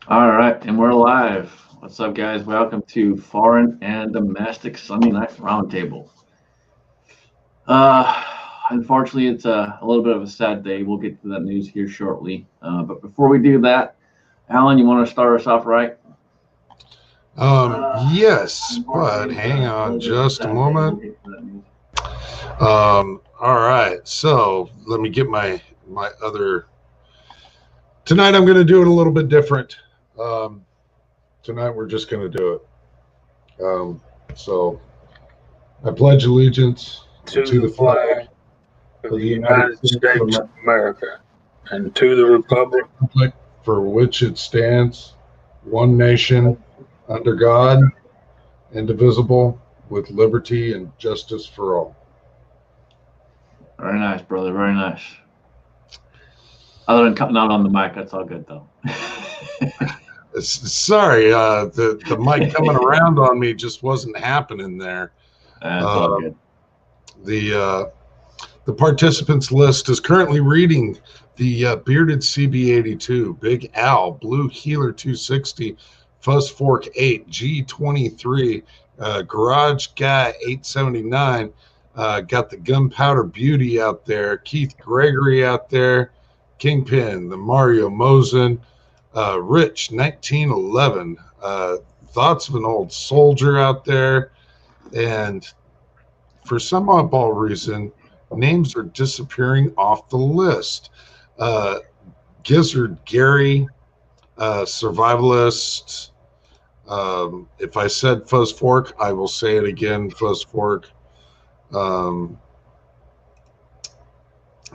All right, and we're live. What's up, guys? Welcome to Foreign and Domestic Sunday Night Roundtable. Uh, Unfortunately, it's a little bit of a sad day. We'll get to that news here shortly. But before we do that, Alan, you want to start us off right? Yes, but hang on just a moment. All right, so let me get my other. Tonight I'm going to do it a little bit different. Um, Tonight we're just going to do it. So I pledge allegiance to to the the flag flag of of the the United United States of States of America and to the republic America, for which it stands, one nation, under God, indivisible, with liberty and justice for all. Very nice, brother. Very nice. Other than cutting out on the mic, that's all good though. Sorry, the mic coming around on me just wasn't happening there. That's all Uh, good. the the participants list is currently reading the bearded CB82, Big Al, Blue Healer 260, Fuzz Fork 8, G23, Garage Guy 879. Got the Gunpowder Beauty out there, Keith Gregory out there, Kingpin, the Mario Mosen, Rich 1911, Thoughts of an Old Soldier out there, and for some oddball reason, names are disappearing off the list. Uh, Gizzard Gary, Survivalist. If I said Fuzz Fork, I will say it again, Fuzz Fork. Um,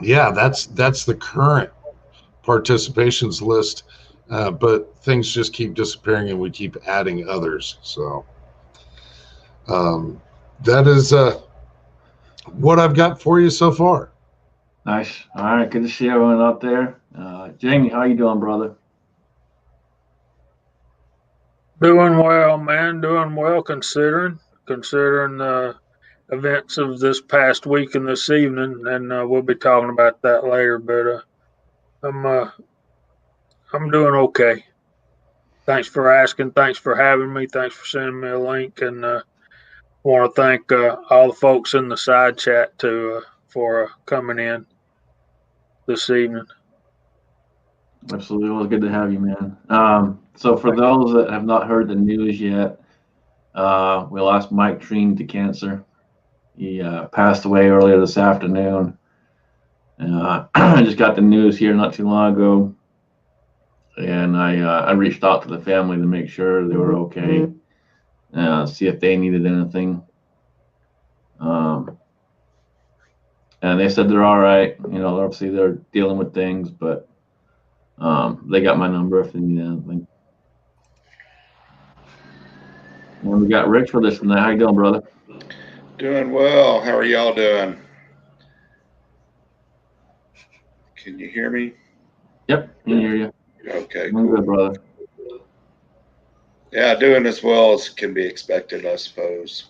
yeah, that's the current participations list, but things just keep disappearing and we keep adding others. So that is what I've got for you so far. Nice. All right, good to see everyone out there. Jamie, how you doing, brother? doing well, man. Doing well considering the events of this past week and this evening, and we'll be talking about that later. But I'm uh, I'm doing okay. Thanks for asking. Thanks for having me. Thanks for sending me a link, and want to thank all the folks in the side chat too for coming in this evening. Absolutely, always good to have you, man. So for those that have not heard the news yet, we lost Mike Treen to cancer. He passed away earlier this afternoon. I just got the news here not too long ago, and I reached out to the family to make sure they were okay, see if they needed anything. Um, and they said they're all right. You know, obviously they're dealing with things, but they got my number if they need anything. And we got Rich with us tonight. How you doing, brother? Doing well. How are y'all doing? Can you hear me? Yep, can hear you. Okay, I'm good, cool. brother. Yeah, doing as well as can be expected, I suppose.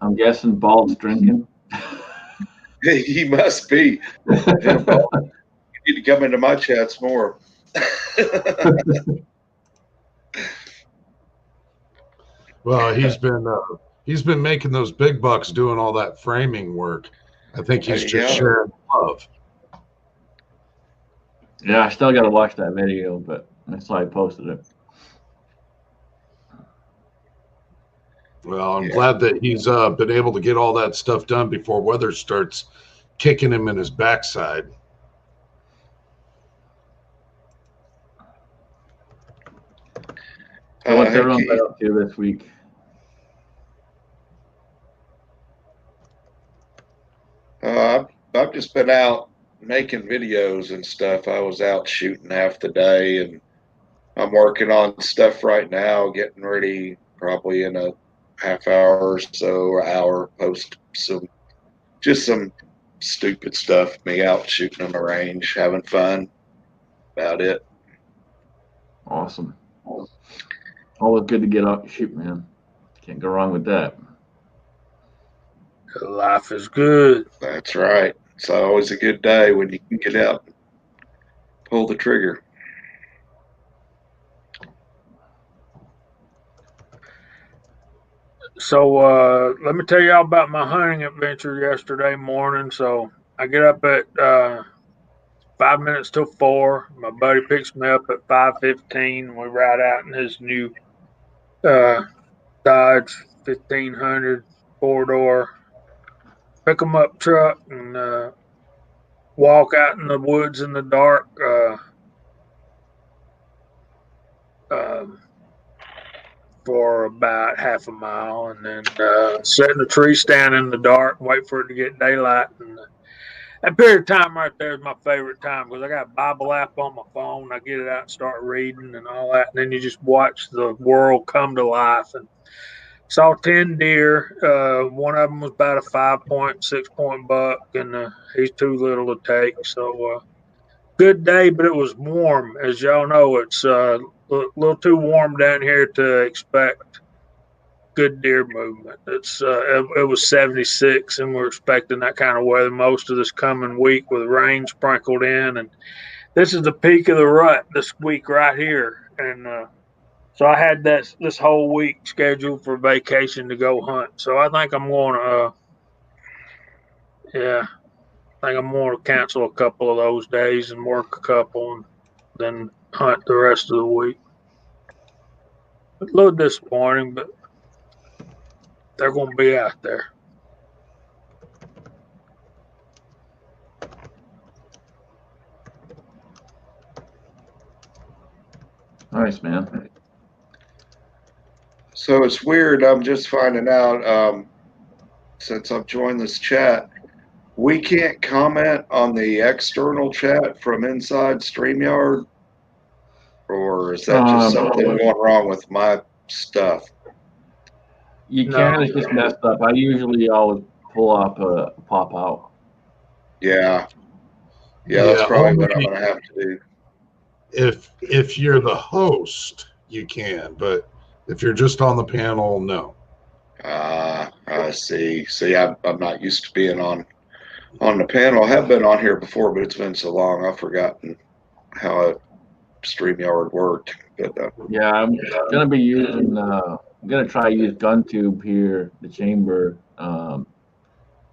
I'm guessing Bald's drinking. He must be. Yeah, Paul, you need to come into my chats more. Well, he's been making those big bucks doing all that framing work. I think There he's you just go. sharing love. Yeah, I still got to watch that video, but that's why I posted it. Well, I'm Yeah. glad that he's been able to get all that stuff done before weather starts kicking him in his backside. So what's Hey, everyone been Keith. up to this week? I've just been out making videos and stuff. I was out shooting half the day, and I'm working on stuff right now, getting ready probably in a half hour or so, or hour, post some stupid stuff. Me out shooting on the range, having fun. About it. Awesome. Always good to get out and shoot, man. Can't go wrong with that. Life is good. That's right. It's always a good day when you can get out and pull the trigger. So let me tell you all about my hunting adventure yesterday morning. So I get up at 5 minutes till 4. My buddy picks me up at 5:15. We ride out in his new Dodge 1500 4-door pick 'em up truck and walk out in the woods in the dark. For about half a mile, and then sit in a tree stand in the dark, wait for it to get daylight. And that period of time right there is my favorite time because I got a Bible app on my phone. I get it out and start reading and all that, and then you just watch the world come to life. And saw 10 deer. One of them was about a 5 point, 6 point buck, and he's too little to take. So good day, but it was warm. As y'all know, it's a little too warm down here to expect good deer movement. It was 76, and we're expecting that kind of weather most of this coming week with rain sprinkled in. And this is the peak of the rut this week right here. And so I had this whole week scheduled for vacation to go hunt. So I think I'm going to, I think I'm going to cancel a couple of those days and work a couple and then hunt the rest of the week. A little disappointing, but they're going to be out there. Nice, man. So it's weird. I'm just finding out since I've joined this chat, we can't comment on the external chat from inside StreamYard, or is that just something going wrong with my stuff? You can. It's just messed up. I usually always pull up a pop out. Yeah, that's probably what I'm gonna have to do. If you're the host, you can, but if you're just on the panel, no. I see. See, I'm not used to being on the panel. I have been on here before, but it's been so long I've forgotten how StreamYard worked. But yeah, I'm gonna be using. I'm gonna try to use GunTube here, the chamber.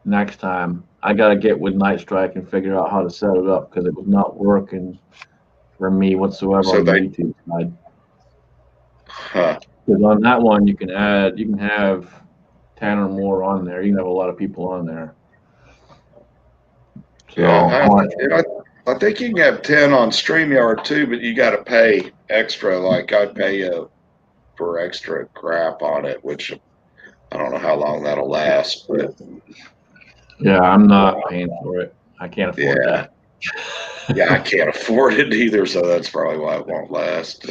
Next time, I gotta get with Night Strike and figure out how to set it up because it was not working for me whatsoever on the YouTube side. Because on that one, you can have 10 or more on there. You can have a lot of people on there. So, I think you can have 10 on StreamYard too, but you got to pay extra. Like I pay for extra crap on it, which I don't know how long that'll last. But yeah, I'm not paying for it. I can't afford that. Yeah, I can't afford it either, so that's probably why it won't last.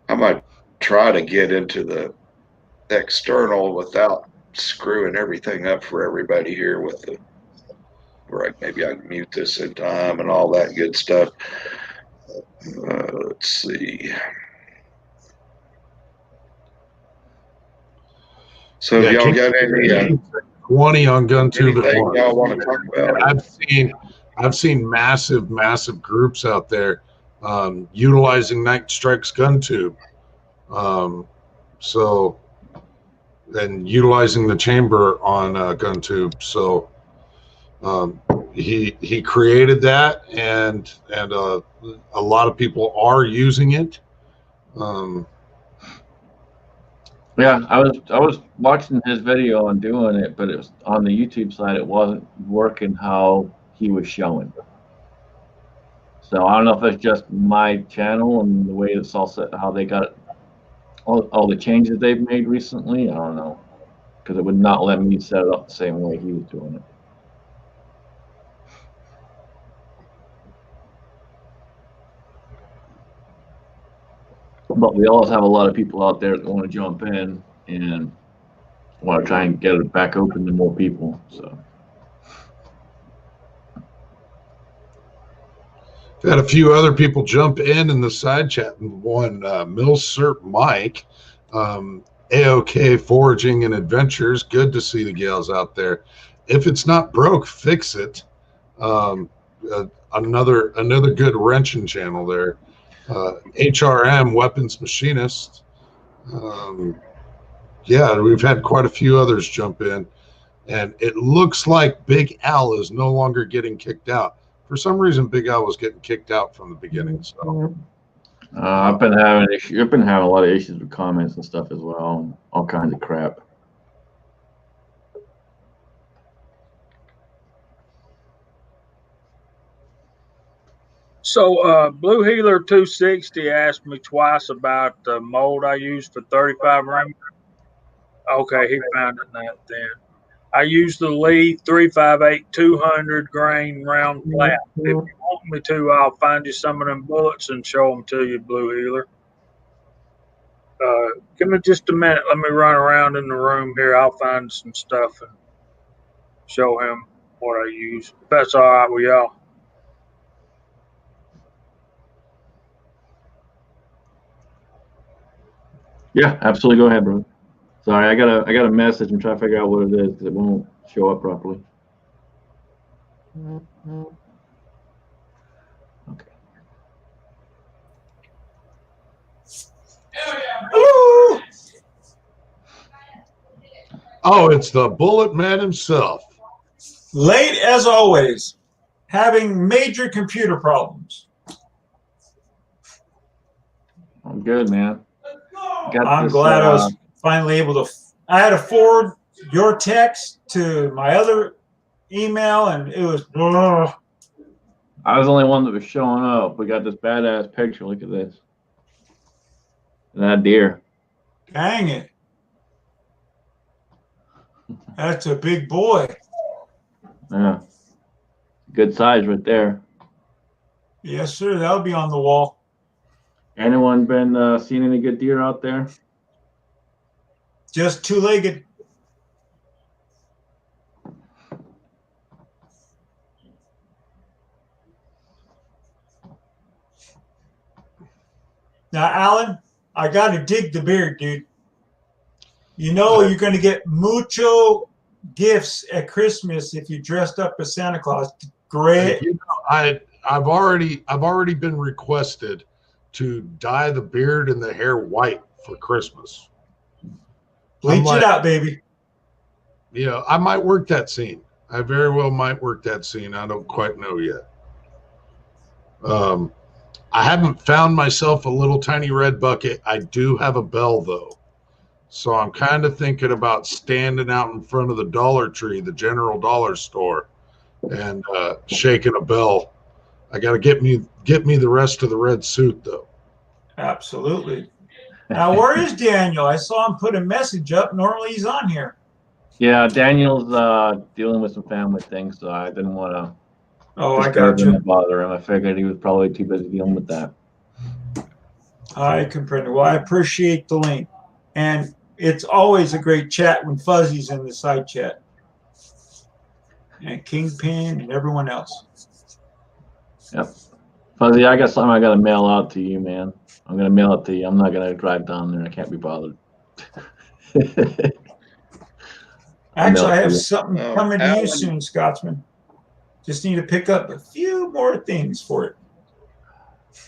I might try to get into the external without screwing everything up for everybody here with the. Right, maybe I can mute this in time and all that good stuff. Let's see. So y'all got any 20 on GunTube at once. Y'all want to talk about? I've seen massive groups out there utilizing Night Strike's GunTube. So and utilizing the chamber on GunTube. So he created that, and a lot of people are using it. Yeah, I was watching his video and doing it, but it was on the YouTube side. It wasn't working how he was showing. So I don't know if it's just my channel and the way it's all set, how they got it, all the changes they've made recently. I don't know, because it would not let me set it up the same way he was doing it. But we always have a lot of people out there that want to jump in and want to try and get it back open to more people. So had a few other people jump in the side chat. One, Milsurp Mike, AOK Foraging and Adventures. Good to see the gals out there. If it's not broke, fix it. another good wrenching channel there. HRM Weapons Machinist. Yeah, we've had quite a few others jump in, and it looks like Big Al is no longer getting kicked out. For some reason, Big Al was getting kicked out from the beginning. So I've been having I've been having a lot of issues with comments and stuff as well. All kinds of crap. So, Blue Healer 260 asked me twice about the mold I used for 35 ring. Okay, he found it that then. I used the Lee 358 200 grain round flat. If you want me to, I'll find you some of them bullets and show them to you, Blue Healer. Give me just a minute. Let me run around in the room here. I'll find some stuff and show him what I use. If that's all right with y'all. Yeah, absolutely. Go ahead, bro. Sorry, I got a message. I'm trying to figure out what it is because it won't show up properly. Okay. oh, it's the Bullet Man himself. Late as always, having major computer problems. I'm good, man. I'm glad I was finally able to. I had to forward your text to my other email, and it was. I was the only one that was showing up. We got this badass picture. Look at this. That deer. Dang it. That's a big boy. Yeah. Good size right there. Yes, sir. That'll be on the wall. Anyone been seeing any good deer out there? Just two-legged. Now, Alan, I got to dig the beard, dude. You know you're going to get mucho gifts at Christmas if you dressed up as Santa Claus. Great. You know, I've already been requested to dye the beard and the hair white for Christmas. Bleach it out, baby. You know, I might work that scene. I very well might work that scene. I don't quite know yet. I haven't found myself a little tiny red bucket. I do have a bell, though. So I'm kind of thinking about standing out in front of the Dollar Tree, the General Dollar store, and shaking a bell. I got to get me the rest of the red suit, though. Absolutely. Now, where is Daniel? I saw him put a message up. Normally he's on here. Yeah, Daniel's dealing with some family things, so I didn't want to. Oh, I got you. Bother him. I figured he was probably too busy dealing with that. I comprehend. Well, I appreciate the link, and it's always a great chat when Fuzzy's in the side chat, and Kingpin and everyone else. Yep, Fuzzy, I got something I got to mail out to you, man. I'm gonna mail it to you. I'm not gonna drive down there. I can't be bothered. Actually, I have something coming to you soon, Scotsman. Just need to pick up a few more things for it.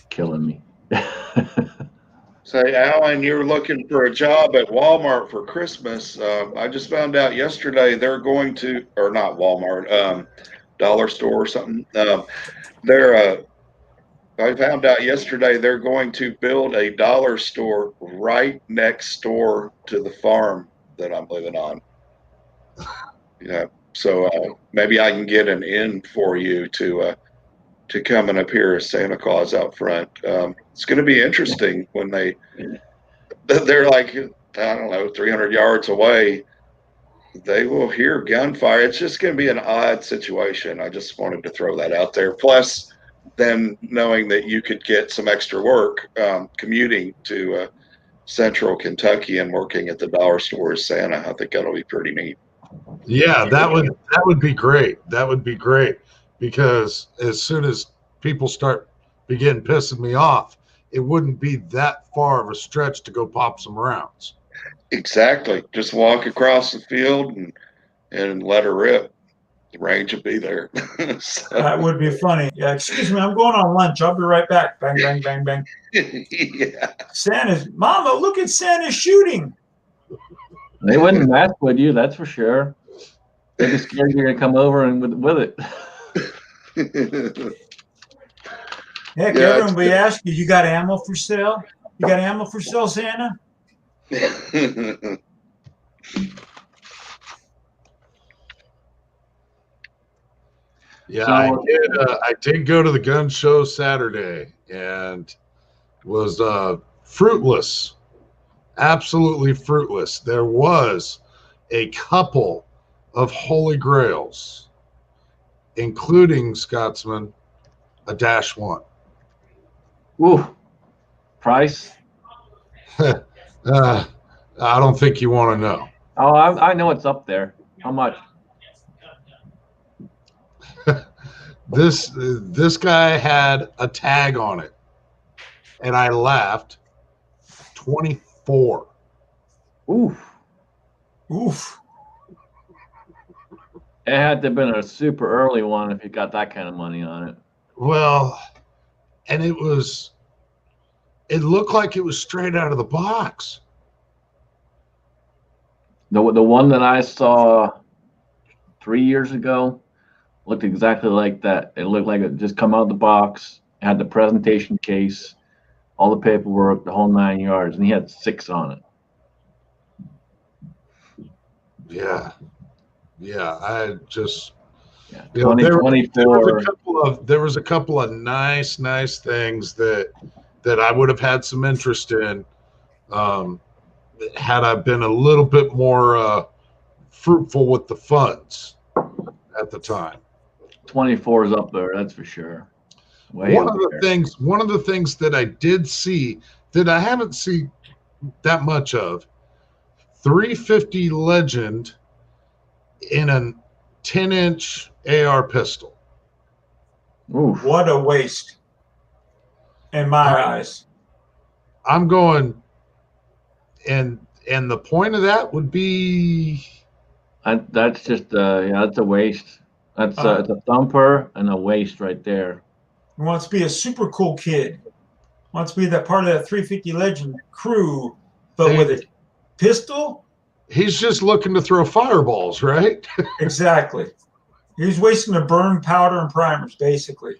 Killing me. Say, Alan, you're looking for a job at Walmart for Christmas. I just found out yesterday they're going to, or not Walmart, Dollar Store or something. I found out yesterday they're going to build a dollar store right next door to the farm that I'm living on. Yeah. So maybe I can get an in for you to come and appear as Santa Claus out front. It's going to be interesting when they're like, I don't know, 300 yards away. They will hear gunfire. It's just going to be an odd situation. I just wanted to throw that out there. Plus, them knowing that you could get some extra work commuting to central Kentucky and working at the dollar store as Santa. I think that'll be pretty neat. Yeah, that would be great. That would be great, because as soon as people begin pissing me off, it wouldn't be that far of a stretch to go pop some rounds. Exactly. Just walk across the field and let her rip. The range will be there. So, That would be funny. Yeah, excuse me, I'm going on lunch. I'll be right back. Bang, bang, bang, bang. yeah. Santa's, Mama, look at Santa shooting. They wouldn't mess with you, that's for sure. They'd be scared you're gonna come over and with it. Heck, Yeah, everyone will be asking, you got ammo for sale? You got ammo for sale, Santa? Yeah, So- I did go to the gun show Saturday and was fruitless, absolutely fruitless. There was a couple of holy grails, including Scotsman, a -1. Ooh, price? I don't think you want to know. Oh, I know it's up there. How much? This guy had a tag on it, and I laughed. 24. Oof. Oof. It had to have been a super early one if you got that kind of money on it. Well, and it looked like it was straight out of the box. The one that I saw 3 years ago looked exactly like that. It looked like it just come out of the box, had the presentation case, all the paperwork, the whole 9 yards, and he had 6 on it. Yeah. I just Yeah, you know, 2024. there was a couple of nice things that I would have had some interest in had I been a little bit more fruitful with the funds at the time. 24 is up there, that's for sure. One of the things that I did see that I haven't seen that much of, 350 Legend in a 10-inch AR pistol. Oof. What a waste in my eyes. I'm going, and the point of that would be That's just that's a waste. That's it's a thumper and a waste right there. He wants to be a super cool kid. Wants to be that part of that 350 Legend crew, but with a pistol? he's just looking to throw fireballs, right? Exactly. He's wasting to burn powder and primers, basically.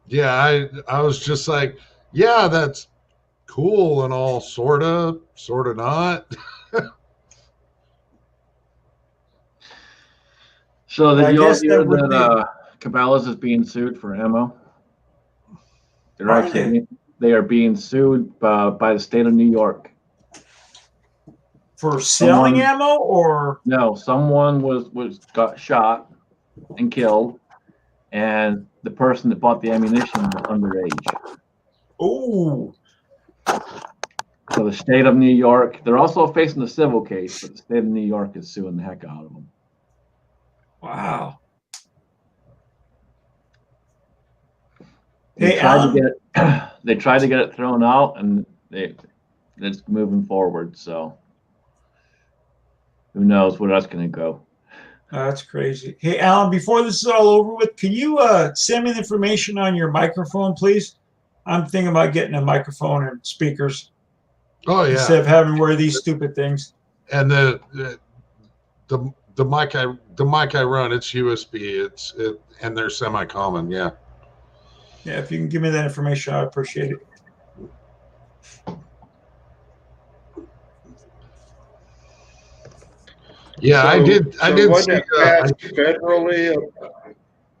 Yeah, I was just like, yeah, that's cool and all, sorta not. So I did you all guess hear that would that Cabela's is being sued for ammo? They're Are actually they are being sued by the state of New York. For selling Someone- ammo or No, someone got shot and killed, and the person that bought the ammunition was underage. ooh, So the state of New York, they're also facing a civil case, but the state of New York is suing the heck out of them. wow. They Hey, tried Alan? to get it. They tried to get it thrown out, and it's moving forward. So who knows where that's going to go? That's crazy. Hey, Alan, before this is all over with, can you send me the information on your microphone, please? I'm thinking about getting a microphone and speakers Oh instead yeah, of having to wear these stupid things. and the mic I run, it's USB. And they're semi-common. Yeah. Yeah, if you can give me that information, I appreciate it. Yeah, So- I did wasn't see. it passed federally?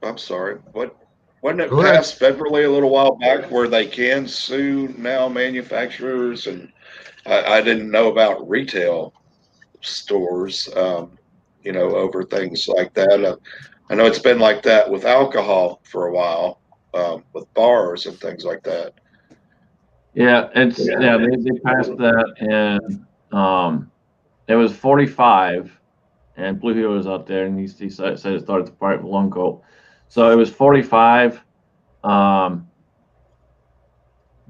I'm sorry. Wasn't it Go ahead. passed federally a little while back where they can sue now manufacturers? And I didn't know about retail stores, over things like that. I know it's been like that with alcohol for a while, with bars and things like that. Yeah, they passed that, and it was 45, and Blue Hero was out there, and he said it started to fight with Long Colt, so it was 45. But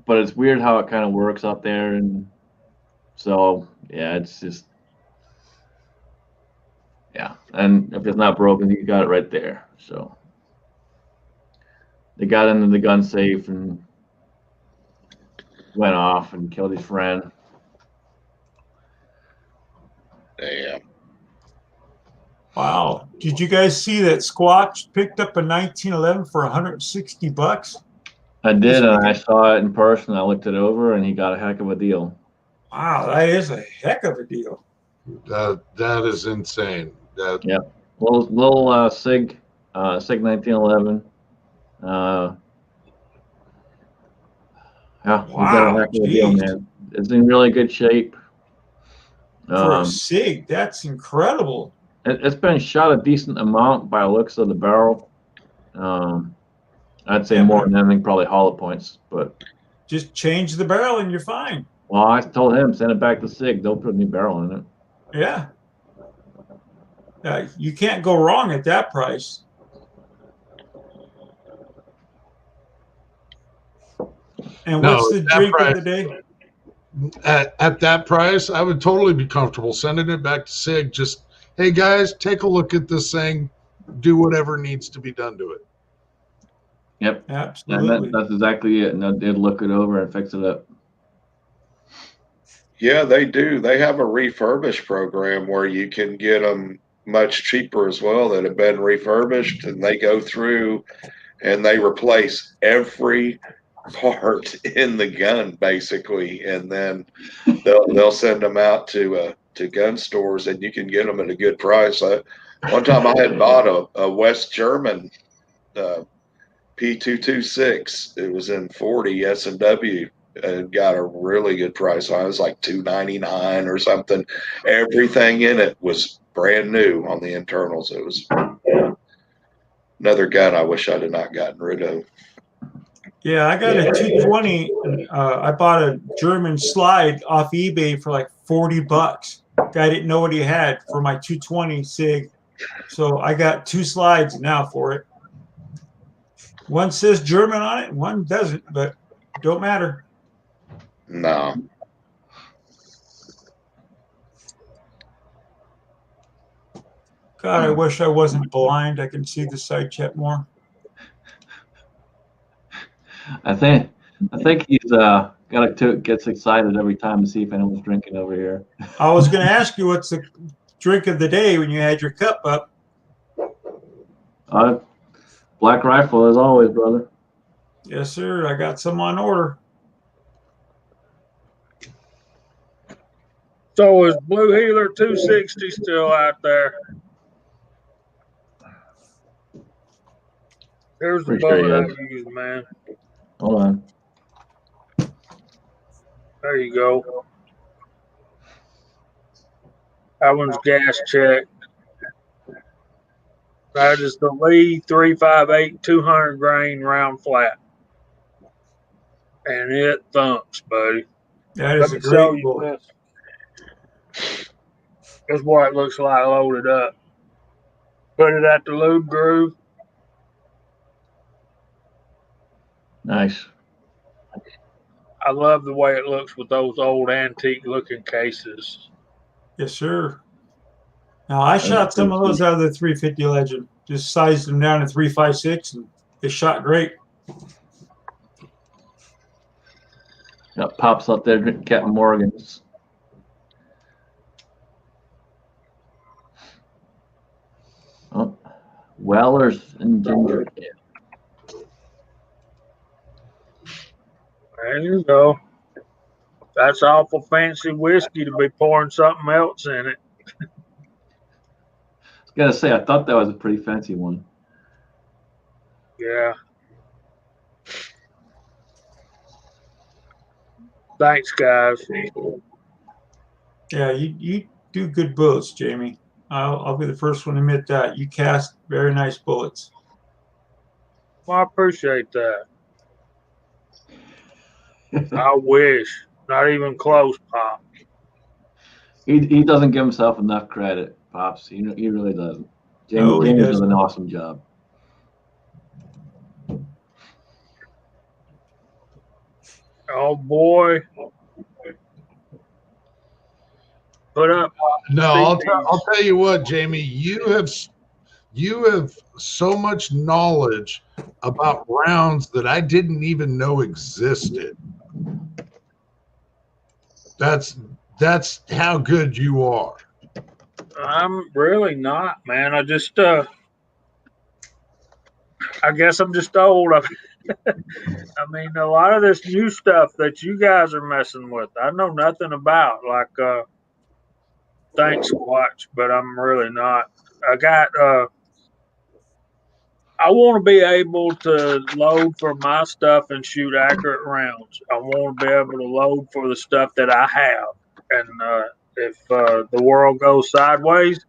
it's weird how it kind of works out there, and so yeah, it's just Yeah, and if it's not broken, you got it right there. So they got into the gun safe and went off and killed his friend. Damn. Wow. Did you guys see that Squatch picked up a 1911 for $160? I This did, and I weekend? saw it in person. I looked it over, and he got a heck of a deal. Wow, that is a heck of a deal. That is insane. That Yep, little Sig 1911. Yeah, he got a Wow, heck of a deal, geez. man. It's in really good shape. For a SIG, that's incredible. It's been shot a decent amount by looks of the barrel. I'd say Yeah, more but than anything, probably hollow points. But just change the barrel and you're fine. well, I told him send it back to Sig. They'll put a new barrel in it. Yeah. You can't go wrong at that price. And no, what's the at that drink of price, the day? at that price, I would totally be comfortable sending it back to Sig. Just, hey guys, take a look at this thing. Do whatever needs to be done to it. Yep, Absolutely. and that's exactly it. And they'd look it over and fix it up. Yeah, they do. They have a refurbish program where you can get them much cheaper as well that have been refurbished, and they go through and they replace every part in the gun basically, and then they'll send them out to gun stores, and you can get them at a good price. One time I had bought a West German P226. It was in 40 S&W and got a really good price on it. It was like $299 or something. Everything in it was brand new on the internals. It was another gun I wish I'd have not gotten rid of. Yeah, I got a 220. I bought a German slide off eBay for like $40. Guy didn't know what he had for my 220 SIG. So I got two slides now for it. One says German on it, and one doesn't, but don't matter. No. God, I wish I wasn't blind. I can see the side chat more. I think he's gets excited every time to see if anyone's drinking over here. I was going to ask you what's the drink of the day when you had your cup up. Black Rifle as always, brother. Yes, sir. I got some on order. So is Blue Healer 260 still out there? Here's the Pretty sure he bullet is. I used, man. Hold on. There you go. That one's gas checked. That is the Lee 358 200 grain round flat. And it thumps, buddy. That Let is a me show great you bullet. this. This is what it looks like loaded up. Put it at the lube groove. Nice. I love the way it looks with those old antique looking cases. Yes, sir. Now, I shot some of those out of the 350 Legend. Just sized them down to 3.56, and they shot great. Got Pops up there drinking Captain Morgan's. Oh, Weller's and ginger ale. There you go. That's awful fancy whiskey to be pouring something else in it. I was gonna say, I thought that was a pretty fancy one. Yeah. Thanks, guys. Yeah, you do good bullets, Jamie. I'll be the first one to admit that. You cast very nice bullets. Well, I appreciate that. I wish. Not even close, Pop. He doesn't give himself enough credit, Pops. He really doesn't. No, he Jamie does doesn't. an awesome job. Oh, boy. put up. No, I'll tell you what, Jamie. You have so much knowledge about rounds that I didn't even know existed. That's how good you are. I'm really not, man. I just, I guess I'm just old. I mean, a lot of this new stuff that you guys are messing with, I know nothing about. Like, thanks, Watch, but I'm really not. I got, I want to be able to load for my stuff and shoot accurate rounds. I want to be able to load for the stuff that I have. And if the world goes sideways,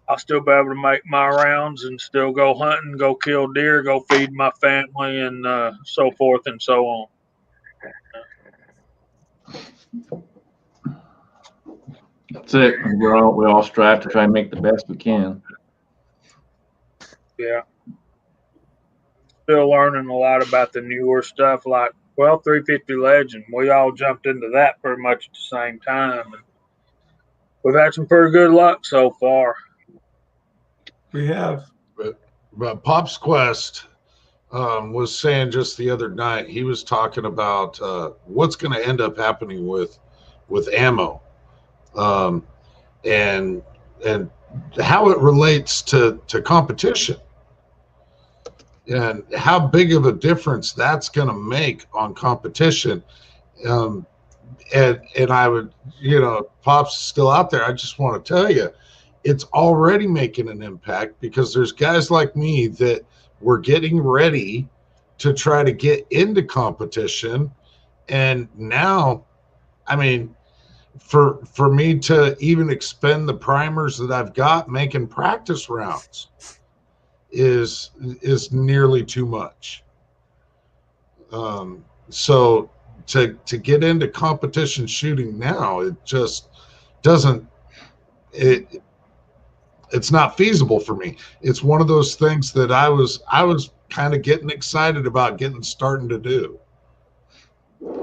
I'll still be able to make my rounds and still go hunting, go kill deer, go feed my family, and so forth and so on. That's it. We all strive to try and make the best we can. Yeah. Still learning a lot about the newer stuff, like 350 Legend. We all jumped into that pretty much at the same time. And we've had some pretty good luck so far. We have. But Pop's Quest was saying just the other night, he was talking about what's going to end up happening with ammo, and how it relates to competition, and how big of a difference that's going to make on competition. And I would, Pop's still out there. I just want to tell you, it's already making an impact, because there's guys like me that were getting ready to try to get into competition. And now, I mean, for me to even expend the primers that I've got making practice rounds is nearly too much. So to get into competition shooting now, it just doesn't, it's not feasible for me. It's one of those things that I was kind of getting excited about starting to do.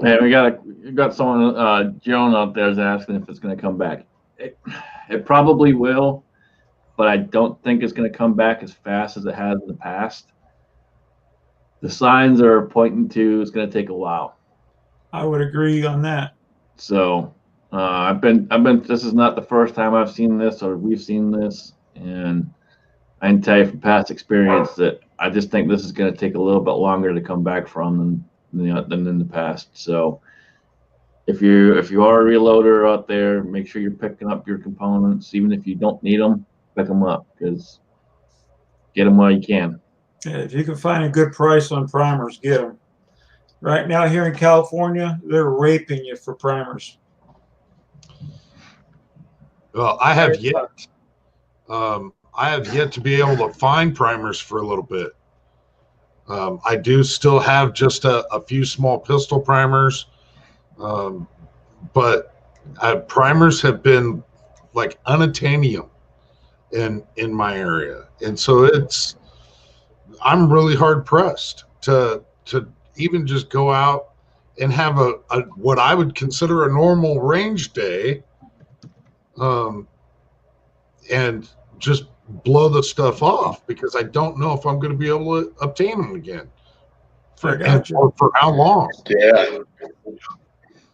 Yeah, we got someone, Joan out there is asking if it's going to come back. It probably will, but I don't think it's going to come back as fast as it has in the past. The signs are pointing to it's going to take a while. I would agree on that. So I've been. This is not the first time I've seen this or we've seen this, and I can tell you from past experience that I just think this is going to take a little bit longer to come back from than in the past. So if you are a reloader out there, make sure you're picking up your components, even if you don't need them, pick them up, because get them while you can. Yeah, if you can find a good price on primers, get them. Right now here in California, they're raping you for primers. Well, I have yet to be able to find primers for a little bit. I do still have just a few small pistol primers, but primers have been like unattainable in my area, and so I'm really hard pressed to even just go out and have a what I would consider a normal range day, and just blow the stuff off, because I don't know if I'm going to be able to obtain them again for how long. Yeah.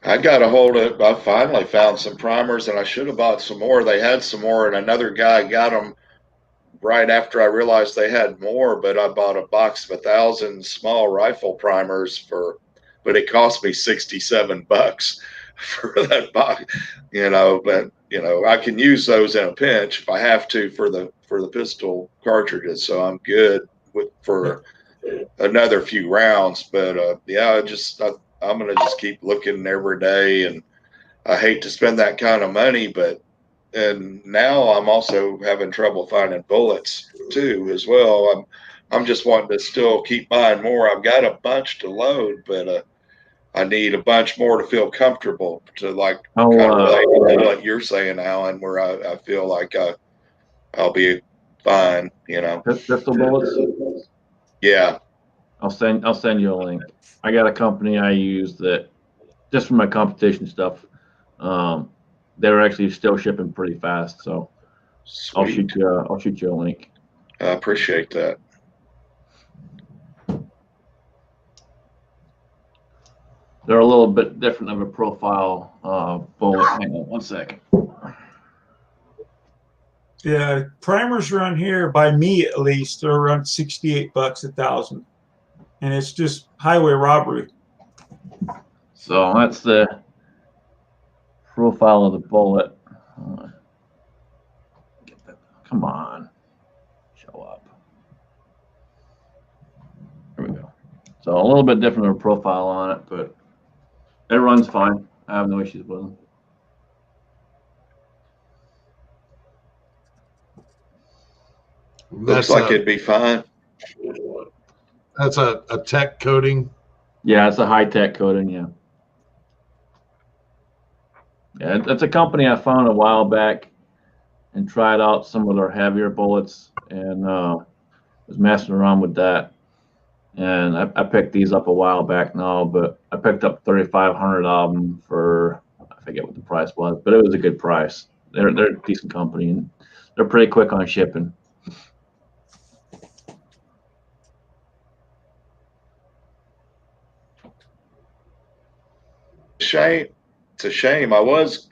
I got a hold of, I finally found some primers, and I should have bought some more. They had some more, and another guy got them right after I realized they had more, but I bought a box of 1,000 small rifle primers but it cost me $67 for that box, but I can use those in a pinch if I have to for the pistol cartridges. So I'm good for another few rounds, but I'm going to just keep looking every day, and I hate to spend that kind of money, and now I'm also having trouble finding bullets too as well. I'm just wanting to still keep buying more. I've got a bunch to load, but I need a bunch more to feel comfortable to kind of relate to what you're saying, Alan, where I feel like I'll be fine, Pistol bullets? Yeah. I'll send you a link. I got a company I use that just for my competition stuff. they're actually still shipping pretty fast. So I'll Sweet. shoot you a link. I appreciate that. They're a little bit different of a profile bullet. Hang on one second. Yeah, primers around here, by me at least, are around $68 1,000, and it's just highway robbery. So that's the profile of the bullet. Come on, show up. There we go. So a little bit different of a profile on it, but it runs fine. I have no issues with them. Looks like it'd be fine. That's a tech coating. Yeah, it's a high-tech coating, yeah. Yeah, it's a company I found a while back and tried out some of their heavier bullets and was messing around with that. And I picked these up a while back now, but I picked up 3,500 of them for, I forget what the price was, but it was a good price. They're a decent company, and they're pretty quick on shipping. Shame. It's a shame. I was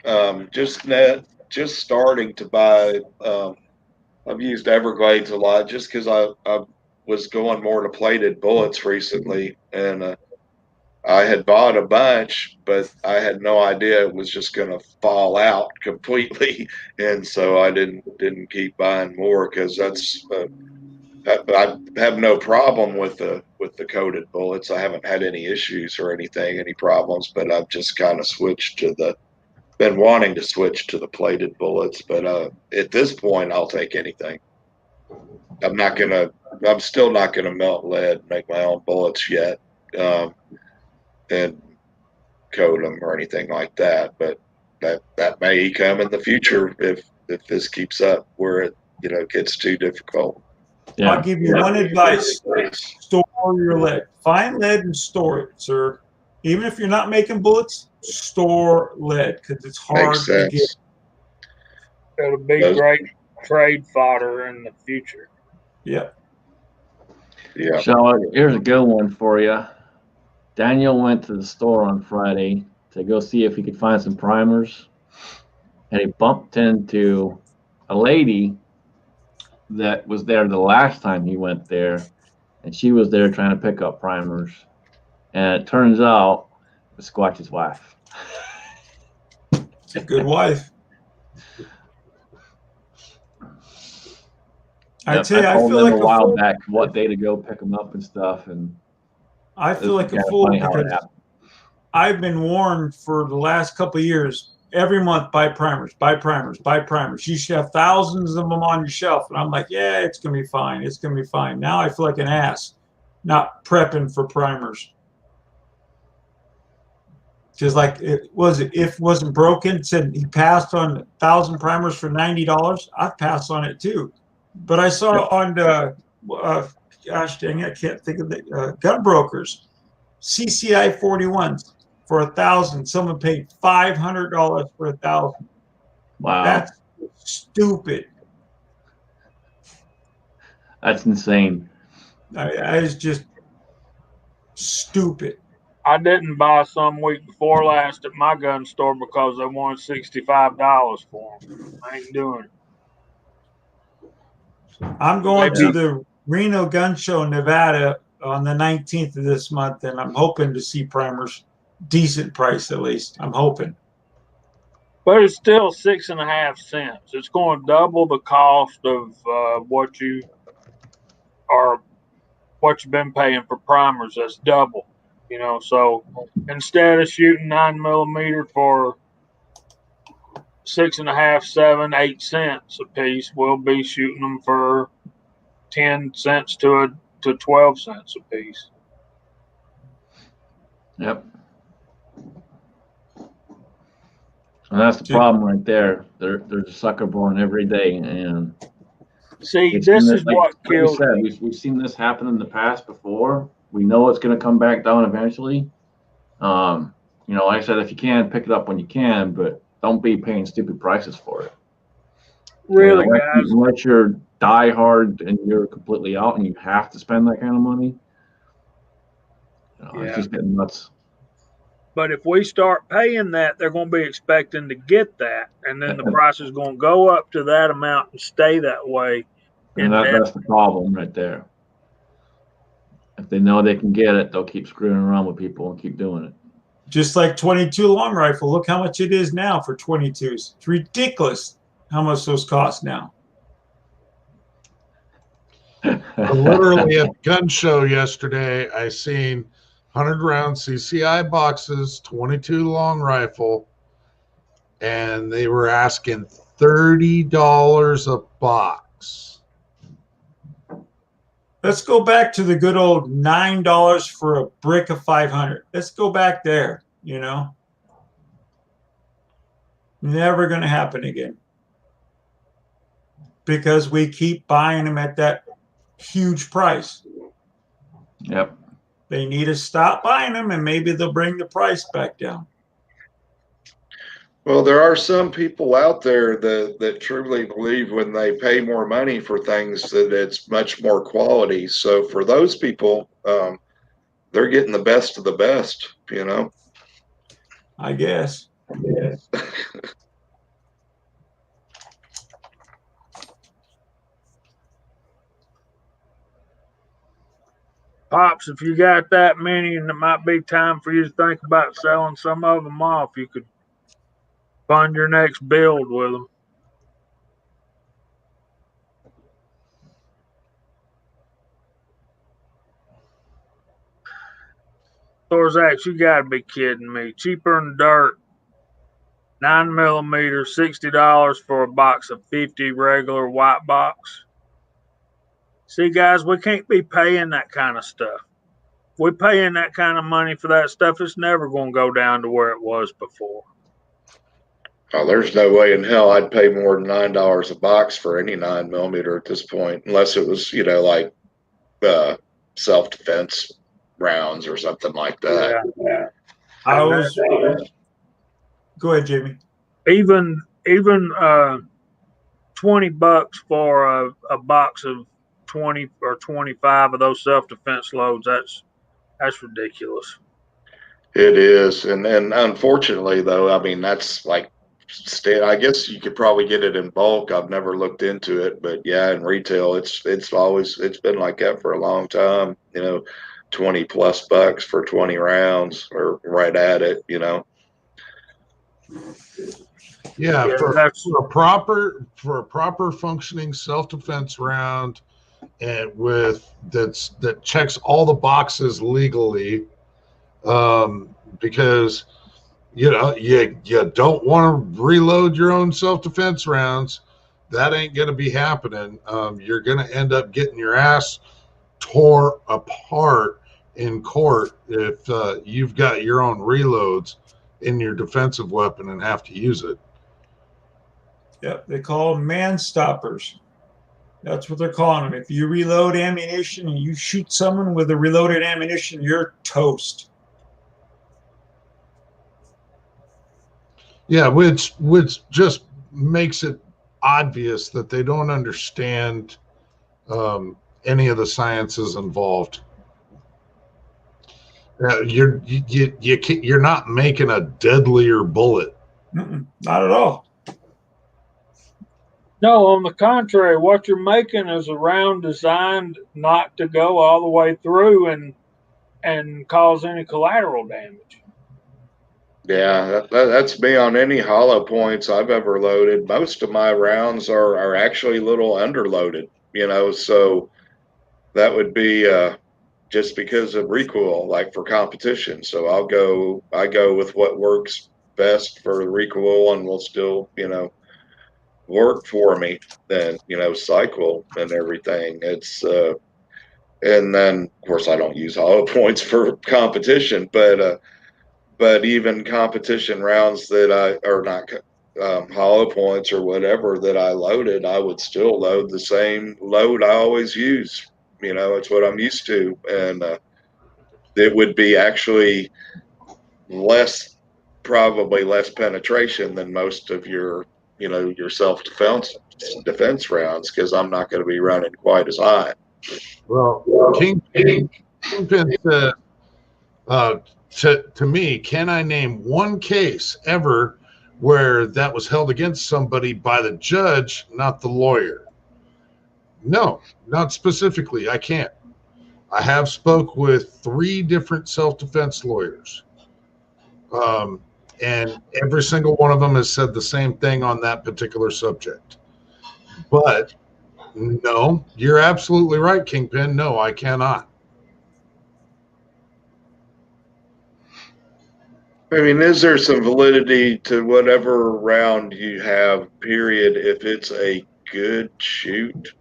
just starting to buy. I've used Everglades a lot just because I was going more to plated bullets recently, and I had bought a bunch, but I had no idea it was just going to fall out completely, and so I didn't keep buying more because that's. I have no problem with the coated bullets. I haven't had any issues or any problems, but I've just kind of been wanting to switch to the plated bullets. But at this point, I'll take anything. I'm still not gonna melt lead, make my own bullets yet, and coat them or anything like that. But that may come in the future if this keeps up where it gets too difficult. Yeah. I'll give you one advice: store your lead. Find lead and store it, sir. Even if you're not making bullets, store lead because it's hard to get. It'll be great trade fodder in the future. Yeah. Yeah. So here's a good one for you. Daniel went to the store on Friday to go see if he could find some primers, and he bumped into a lady that was there the last time he went there, and she was there trying to pick up primers, and it turns out it was Squatch's wife. It's a good wife. I tell you, I feel like a while back what day to go pick them up and stuff, and I feel like a fool because I've been warned for the last couple of years. Every month, buy primers, buy primers, buy primers. You should have thousands of them on your shelf. And I'm like, yeah, it's going to be fine. It's going to be fine. Now I feel like an ass not prepping for primers. Just like if it wasn't broken, said he passed on 1,000 primers for $90. I'd pass on it too. But I saw on the, gosh dang, I can't think of the gun brokers, CCI 41s. For 1,000, someone paid $500 for 1,000. Wow, that's stupid. That's insane. I was just stupid. I didn't buy some week before last at my gun store because they wanted $65 for them. I ain't doing it. I'm going to the Reno Gun Show in Nevada on the 19th of this month, and I'm hoping to see primers. Decent price, at least. I'm hoping. But it's still 6.5 cents. It's going to double the cost of what you've been paying for primers. That's double. So instead of shooting 9mm for 6.5, 7, 8 cents a piece, we'll be shooting them for 10 cents to 12 cents a piece. Yep. And that's the problem right there. There's a sucker born every day, and see, this is what kills. We've seen this happen in the past before. We know it's going to come back down eventually. Like I said, if you can, pick it up when you can. But don't be paying stupid prices for it. Really, unless, guys. unless you're die hard and you're completely out and you have to spend that kind of money, it's just getting nuts. But if we start paying that, they're going to be expecting to get that, and then the price is going to go up to that amount and stay that way. And that's the problem right there. If they know they can get it, they'll keep screwing around with people and keep doing it. Just like 22 long rifle. Look how much it is now for 22s. It's ridiculous how much those cost now. Literally at gun show yesterday, I seen 100 round CCI boxes, 22 long rifle, and they were asking $30 a box. Let's go back to the good old $9 for a brick of 500. Let's go back there, Never going to happen again. Because we keep buying them at that huge price. Yep. They need to stop buying them, and maybe they'll bring the price back down. Well, there are some people out there that truly believe when they pay more money for things that it's much more quality. So for those people, they're getting the best of the best, I guess. Pops, if you got that many and it might be time for you to think about selling some of them off, you could fund your next build with them. Thorzak, you got to be kidding me. Cheaper than dirt. 9mm, $60 for a box of 50 regular white box. See, guys, we can't be paying that kind of stuff. If we're paying that kind of money for that stuff, it's never going to go down to where it was before. Oh, there's no way in hell I'd pay more than $9 a box for any 9mm at this point, unless it was, like self-defense rounds or something like that. Yeah. Go ahead, Jamie. Even $20 for a box of 20 or 25 of those self-defense loads, that's ridiculous. It is, and unfortunately though, I mean that's like I guess you could probably get it in bulk. I've never looked into it, but yeah, in retail it's been like that for a long time, $20+ for 20 rounds or right at it, Yeah, for a proper functioning self-defense round, and that checks all the boxes legally, because you don't want to reload your own self-defense rounds. That ain't going to be happening. You're going to end up getting your ass tore apart in court if you've got your own reloads in your defensive weapon and have to use it. Yep, they call them man stoppers. That's what they're calling them. If you reload ammunition and you shoot someone with a reloaded ammunition, you're toast. Yeah, which just makes it obvious that they don't understand any of the sciences involved. You're not making a deadlier bullet. Not at all. No, on the contrary, what you're making is a round designed not to go all the way through and cause any collateral damage. Yeah, that's me on any hollow points I've ever loaded. Most of my rounds are actually a little underloaded, so that would be just because of recoil, like for competition. So I go with what works best for the recoil and will still, work for me than, cycle and everything. It's and then of course I don't use hollow points for competition, but even competition rounds that are not hollow points or whatever that I loaded, I would still load the same load I always use. It's what I'm used to. And it would be actually less probably less penetration than most of your, your defense rounds, because I'm not going to be running quite as high. Well, Kingpin said, to me, can I name one case ever where that was held against somebody by the judge, not the lawyer? No, not specifically. I can't. I have spoke with 3 different self-defense lawyers. And every single one of them has said the same thing on that particular subject. But no, you're absolutely right, Kingpin. No, I cannot. I mean, is there some validity to whatever round you have, period, if it's a good shoot?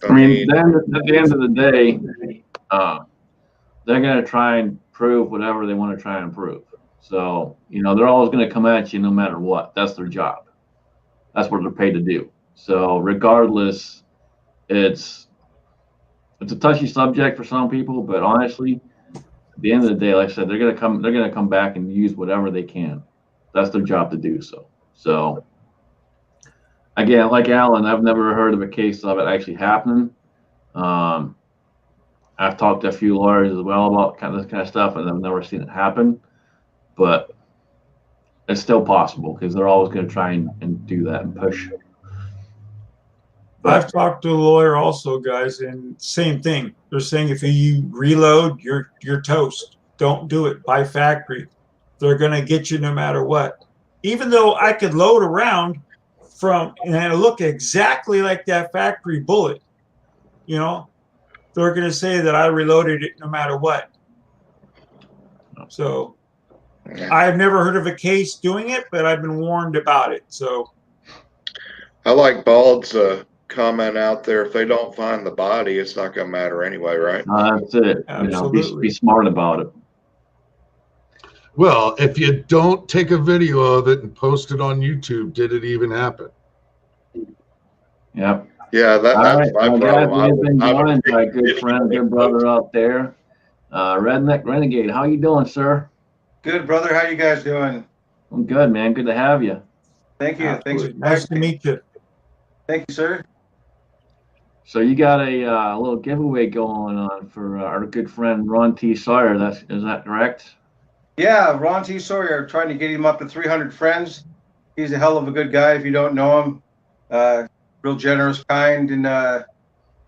I mean, then at the end of the day, they're going to try and prove whatever they want to try and prove. So, they're always going to come at you no matter what. That's their job. That's what they're paid to do. So regardless, it's a touchy subject for some people, but honestly, at the end of the day, like I said, they're going to come back and use whatever they can. That's their job to do so. So again, like Alan, I've never heard of a case of it actually happening. I've talked to a few lawyers as well about this kind of stuff, and I've never seen it happen. But it's still possible because they're always going to try and do that and push. But I've talked to a lawyer also, guys, and same thing. They're saying if you reload, you're toast. Don't do it. Buy factory. They're going to get you no matter what. Even though I could load a round and I look exactly like that factory bullet, they're going to say that I reloaded it no matter what. So I've never heard of a case doing it, but I've been warned about it. So I like Bald's comment out there. If they don't find the body, it's not going to matter anyway, right? that's it. Absolutely. Be smart about it. Well, if you don't take a video of it and post it on YouTube, did it even happen? Yep. Yeah, that's right, my problem. Guys, we've been joined by a good friend, good brother out there, Redneck Renegade. How you doing, sir? Good, brother. How you guys doing? I'm good, man. Good to have you. Thank you. Absolutely. Thanks. Nice to meet you. Thank you, sir. So you got a little giveaway going on for our good friend Ron T. Sawyer. Is that correct? Yeah, Ron T. Sawyer, trying to get him up to 300 friends. He's a hell of a good guy if you don't know him. Real generous, kind, and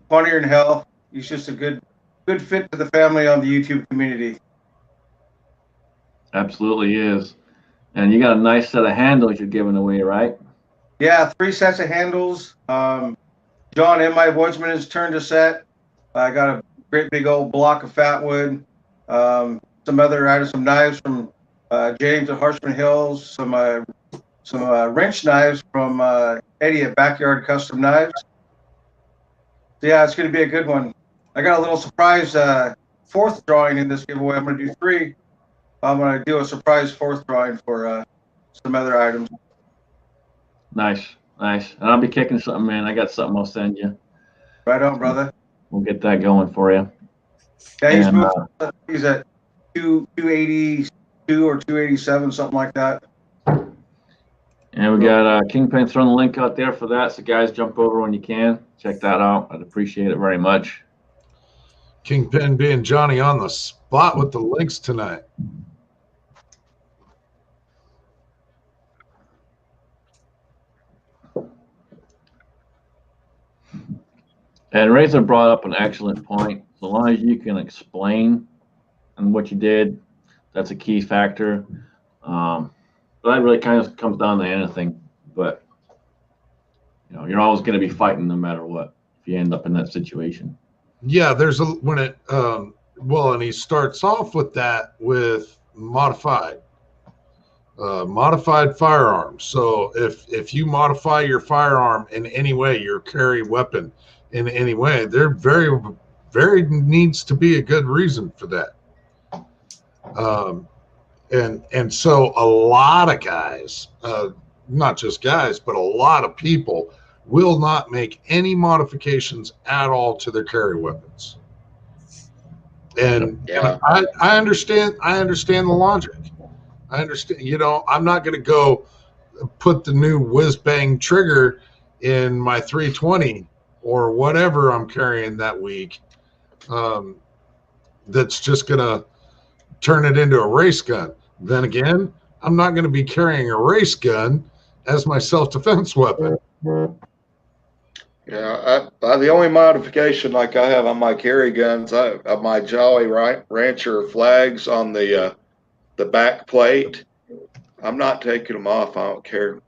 funnier than hell. He's just a good fit to the family on the YouTube community. Absolutely is. And you got a nice set of handles you're giving away, right? Yeah, 3 sets of handles. John and my voiceman has turned a set. I got a great big old block of fat wood. Some other items, some knives from James at Harshman Hills. Some wrench knives from Eddie at Backyard Custom Knives. So yeah, it's going to be a good one. I got a little surprise 4th drawing in this giveaway. I'm going to do 3. I'm going to do a surprise 4th drawing for some other items. Nice. And I'll be kicking something, man. I got something I'll send you. Right on, brother. We'll get that going for you. Yeah, he's at 282 or 287, something like that. And we got Kingpin throwing the link out there for that. So guys, jump over when you can. Check that out. I'd appreciate it very much. Kingpin being Johnny on the spot with the links tonight. And Razor brought up an excellent point. So long as you can explain and what you did, that's a key factor. But that really kind of comes down to anything. But you're always going to be fighting no matter what if you end up in that situation. Yeah, and he starts off with that with modified firearms. So if you modify your firearm in any way, your carry weapon in any way, there very, very needs to be a good reason for that. And so a lot of guys, not just guys, but a lot of people will not make any modifications at all to their carry weapons. And I understand the logic. I understand. You know, I'm not going to go put the new whiz bang trigger in my 320 or whatever I'm carrying that week. That's just going to turn it into a race gun. Then again, I'm not going to be carrying a race gun as my self-defense weapon. Yeah, the only modification like I have on my carry guns, I have my Jolly Rancher flags on the back plate. I'm not taking them off. I don't care.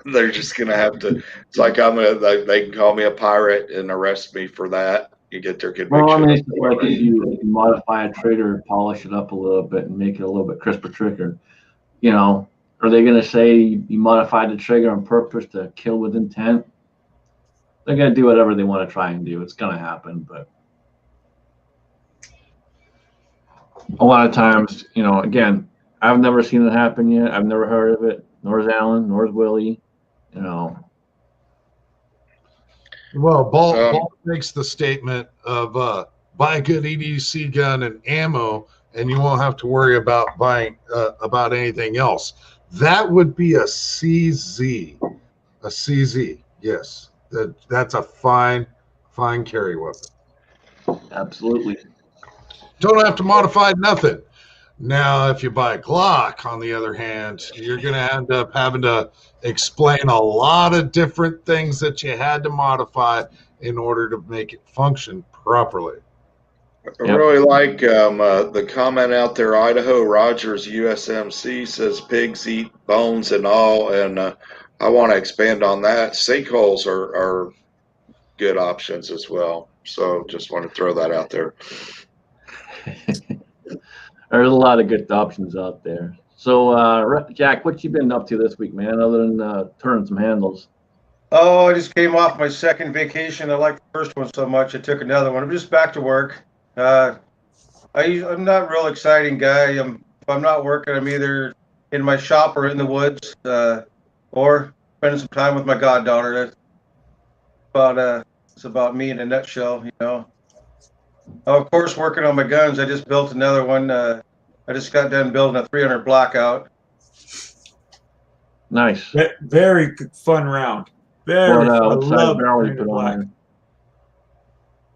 They're just gonna have to. It's like they can call me a pirate and arrest me for that. You get their Well, I conviction. mean, it's just like if you modify a trigger, polish it up a little bit, and make it a little bit crisper trigger, you know, are they going to say you modified the trigger on purpose to kill with intent? They're going to do whatever they want to try and do. It's going to happen, but a lot of times, you know, again, I've never seen it happen yet. I've never heard of it. Nor has Alan, nor has Willie. You know. Well, Ball makes the statement of buy a good EDC gun and ammo, and you won't have to worry about buying about anything else. That would be a CZ. A CZ, yes. That's a fine carry weapon. Absolutely. Don't have to modify nothing. Now, if you buy a Glock, on the other hand, you're going to end up having to explain a lot of different things that you had to modify in order to make it function properly. I really like the comment out there. Idaho Rogers USMC says pigs eat bones and all, and I want to expand on that. Sinkholes are good options as well. So just want to throw that out there. There's a lot of good options out there. So, Jack, what you been up to this week, man, other than turning some handles? Oh, I just came off my second vacation. I liked the first one so much, I took another one. I'm just back to work. I'm not a real exciting guy. If I'm not working, I'm either in my shop or in the woods, or spending some time with my goddaughter. It's about me in a nutshell, you know. Of course, working on my guns. I just built another one. I just got done building a 300 blackout. Nice. Very fun round. Very fun. I love barrel you put on there?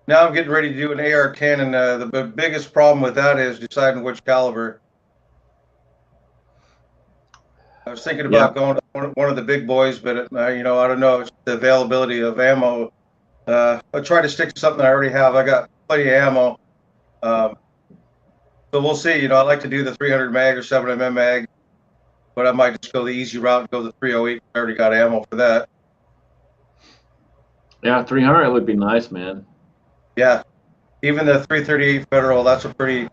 Now I'm getting ready to do an AR-10, and the biggest problem with that is deciding which caliber. I was thinking about going to one of the big boys, but you know, I don't know. It's the availability of ammo. I'll try to stick to something I already have. I got plenty of ammo. So we'll see. You know, I like to do the 300 mag or 7mm mag, but I might just go the easy route and go the 308. I already got ammo for that. Yeah, 300 would be nice, man. Yeah, even the 338 Federal. That's a pretty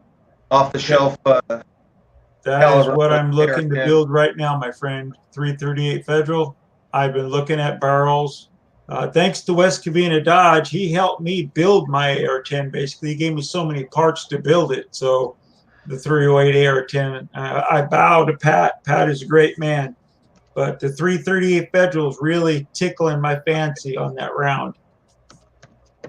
off-the-shelf. That is what I'm looking to build right now, my friend. 338 Federal. I've been looking at barrels. Thanks to West Covina Dodge, he helped me build my AR-10. Basically, he gave me so many parts to build it. So the 308 AR-10, I bow to Pat. Pat is a great man. But the 338 Federal is really tickling my fancy on that round.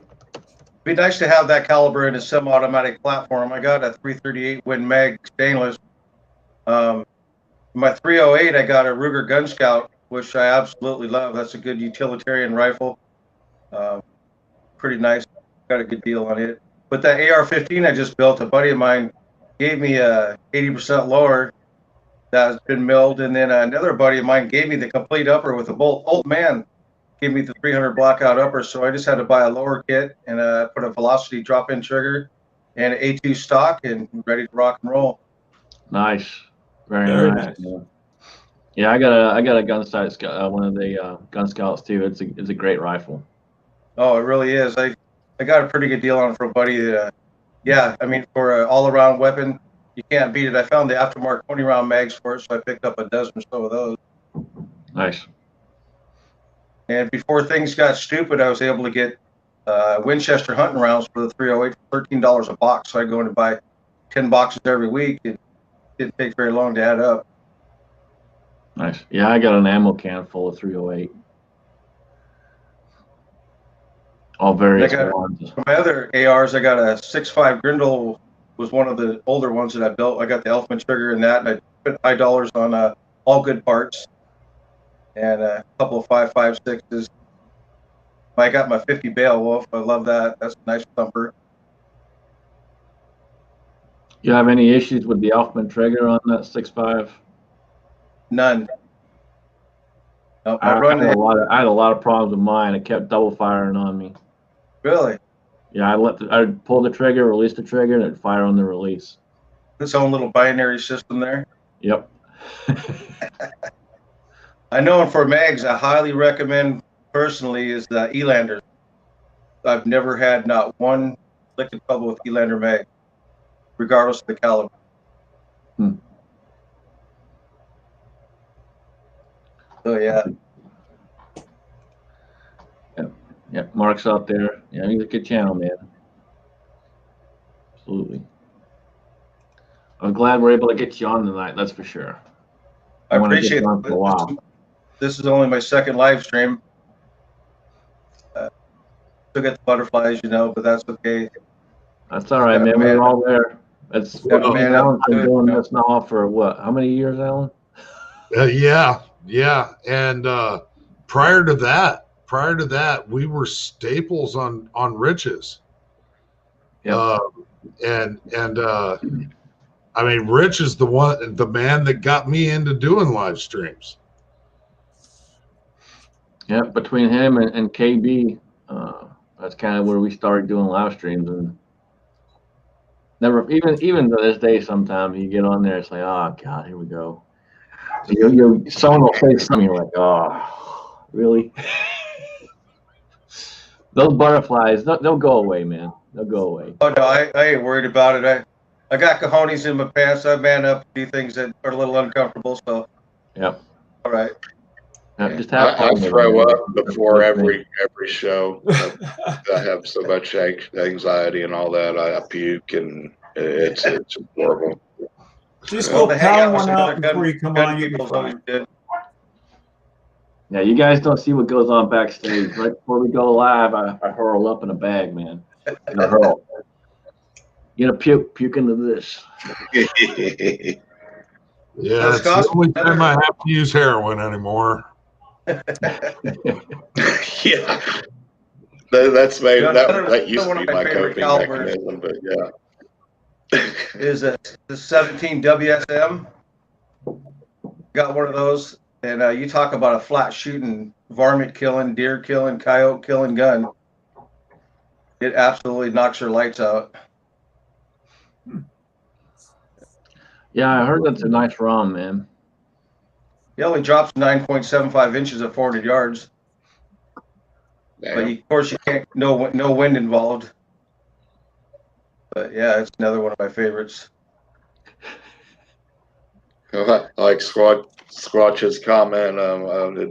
It'd be nice to have that caliber in a semi-automatic platform. I got a 338 Win Mag stainless. My 308, I got a Ruger Gun Scout, which I absolutely love. That's a good utilitarian rifle. Pretty nice. Got a good deal on it. But that AR-15 I just built, a buddy of mine gave me a 80% lower that's been milled, and then another buddy of mine gave me the complete upper with a bolt. Old man gave me the 300 blackout upper, so I just had to buy a lower kit and put a velocity drop-in trigger and an A2 stock, and ready to rock and roll. Nice, very nice. Yeah, I got a gun sight, one of the gun scouts too. It's a great rifle. Oh, it really is. I got a pretty good deal on it for a buddy that, yeah, I mean, for an all-around weapon, you can't beat it. I found the aftermarket 20-round mags for it, so I picked up a dozen or so of those. Nice. And before things got stupid, I was able to get Winchester hunting rounds for the 308 for $13 a box. So I go in and buy 10 boxes every week. It didn't take very long to add up. Nice. Yeah, I got an ammo can full of 308. All various ones. For my other ARs, I got a 6.5 Grindle was one of the older ones that I built. I got the Elfman trigger in that, and I spent high dollars on all good parts and a couple of 5.56s. I got my 50 Beowulf. I love that. That's a nice thumper. You have any issues with the Elfman trigger on that 6.5? None. No, I had a lot of problems with mine. It kept double firing on me. Really? Yeah, I'd pull the trigger, release the trigger, and it'd fire on the release. Its own little binary system there. Yep. I know for mags, I highly recommend personally is the Elander. I've never had not one liquid trouble with Elander mag, regardless of the caliber. So yeah. Yeah, Mark's out there. Yeah, he's a good channel, man. Absolutely. I'm glad we're able to get you on tonight. That's for sure. I wanna appreciate get you on for a while. This is only my second live stream. Still get the butterflies, but that's okay. That's all right, man. We're all there. That's Alan's been doing this now for what? How many years, Alan? Yeah. And prior to that, we were staples on Rich's. Yeah. I mean, Rich is the man that got me into doing live streams. Yeah, between him and KB, that's kind of where we started doing live streams, and never even to this day, sometimes you get on there, it's like, oh God, here we go. Someone will say something, you're like, oh, really? Those butterflies, they'll go away, man. They'll go away. Oh no, I ain't worried about it. I got cojones in my pants. I man up to do things that are a little uncomfortable. So. Yep. All right. Yeah, just have fun. I throw up before every show. I have so much anxiety and all that. I puke and it's horrible. Just go pound one out before you come on. You'll be fine. Yeah, you guys don't see what goes on backstage. Right before we go live, I hurl up in a bag, man. I hurl. You know, puke into this. Yeah, it's the only time I have to use heroin anymore. Yeah, that's made that used to be my coping mechanism, but yeah. Is the 17 WSM? Got one of those, and you talk about a flat shooting, varmint killing, deer killing, coyote killing gun. It absolutely knocks your lights out. Yeah, I heard that's a nice ROM, man. He only drops 9.75 inches at 400 yards. Damn. But of course, you can't, no wind involved. But yeah, it's another one of my favorites. I like Squatch's comment.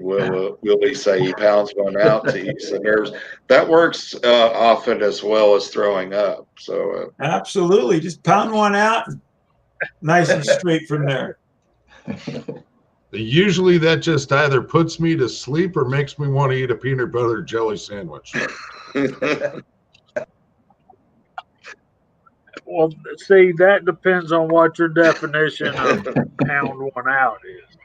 Will he say he pounds one out to ease the nerves? That works often as well as throwing up. So absolutely, just pound one out, nice and straight from there. Usually that just either puts me to sleep or makes me want to eat a peanut butter jelly sandwich. Well, see, that depends on what your definition of pound one out is.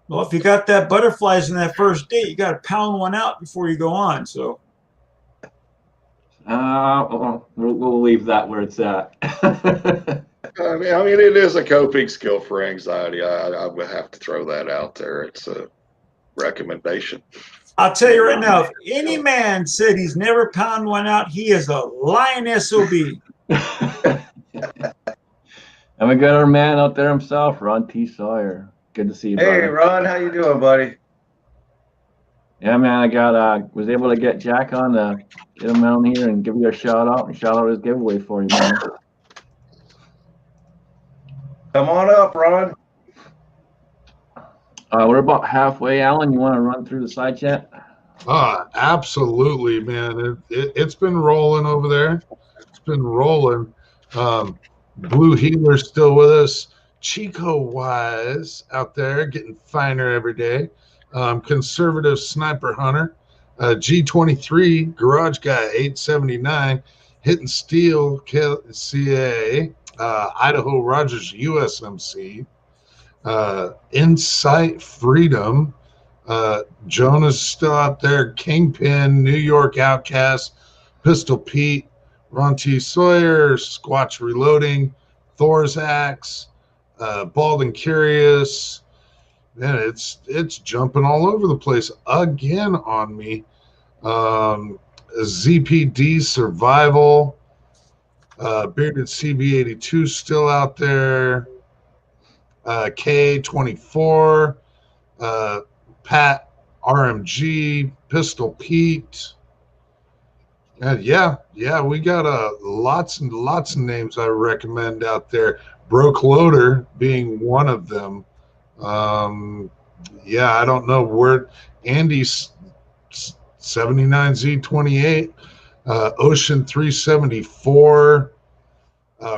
Well, if you got that butterflies in that first date, you got to pound one out before you go on. So, we'll leave that where it's at. I mean, it is a coping skill for anxiety. I would have to throw that out there. It's a recommendation. I'll tell you right now, if any man said he's never pounded one out, he is a lying SOB. And we got our man out there himself, Ron T. Sawyer. Good to see you, Hey, buddy. Ron, how you doing, buddy? Yeah, man, I was able to get Jack on to get him on here and give you a shout out and shout out his giveaway for you, man. Come on up, Ron. We're about halfway. Alan, you want to run through the side chat? Absolutely, man. It's been rolling over there. It's been rolling. Blue Healer's still with us. Chico Wise out there getting finer every day. Conservative Sniper Hunter. G23, Garage Guy 879. Hidden Steel CA, Idaho Rogers USMC, Insight Freedom, Jonah's still out there, Kingpin, New York Outcast, Pistol Pete, Ron T. Sawyer, Squatch Reloading, Thor's Axe, Bald and Curious. Man, it's jumping all over the place again on me. ZPD Survival, Bearded CB82 still out there. K24, Pat RMG, Pistol Pete. And yeah, we got lots and lots of names I recommend out there. Broke Loader being one of them. Yeah, I don't know where Andy's 79Z28, Ocean 374,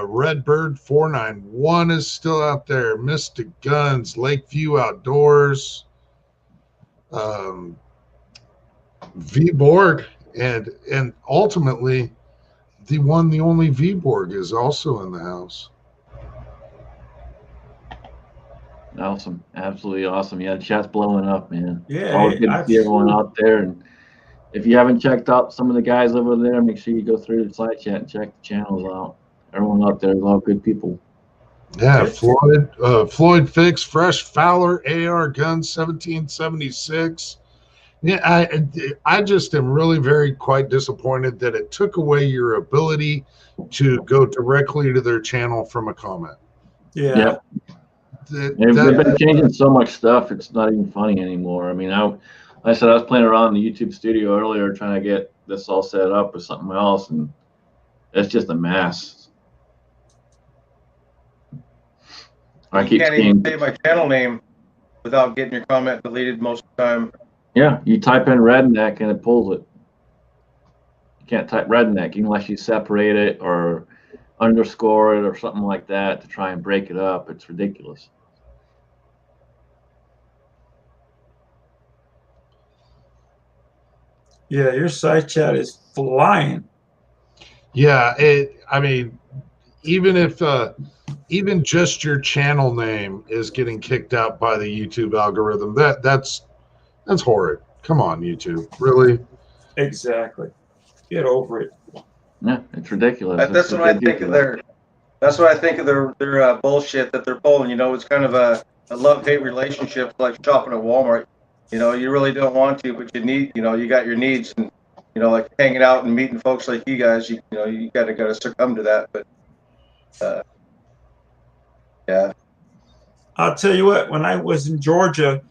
Redbird 491 is still out there. Mystic Guns, Lakeview Outdoors, V-Borg, and ultimately the only V-Borg is also in the house. Awesome. Absolutely awesome. Yeah, the chat's blowing up, man. Yeah, Always good to see everyone out there. And if you haven't checked out some of the guys over there, make sure you go through the side chat and check the channels out. Everyone out there is all good people. Yeah, Floyd Fix, Fresh Fowler, AR Gun 1776. Yeah, I just am really very quite disappointed that it took away your ability to go directly to their channel from a comment. Yeah. They've been changing so much stuff, it's not even funny anymore. I mean, I said I was playing around in the YouTube studio earlier trying to get this all set up with something else, and it's just a mess. I can't even say my channel name without getting your comment deleted most of the time. Yeah, you type in redneck and it pulls it. You can't type redneck unless you separate it or underscore it or something like that to try and break it up. It's ridiculous. Yeah, your side chat is flying. Yeah, I mean, even if even just your channel name is getting kicked out by the YouTube algorithm, that's horrid. Come on, YouTube, really? Exactly. Get over it. Yeah, it's ridiculous. That's what I think of their. That's what I think of their bullshit that they're pulling. You know, it's kind of a love-hate relationship, like shopping at Walmart. You know, you really don't want to, but you need. You know, you got your needs, and you know, like hanging out and meeting folks like you guys. You know, you gotta succumb to that. But yeah. I'll tell you what. When I was in Georgia,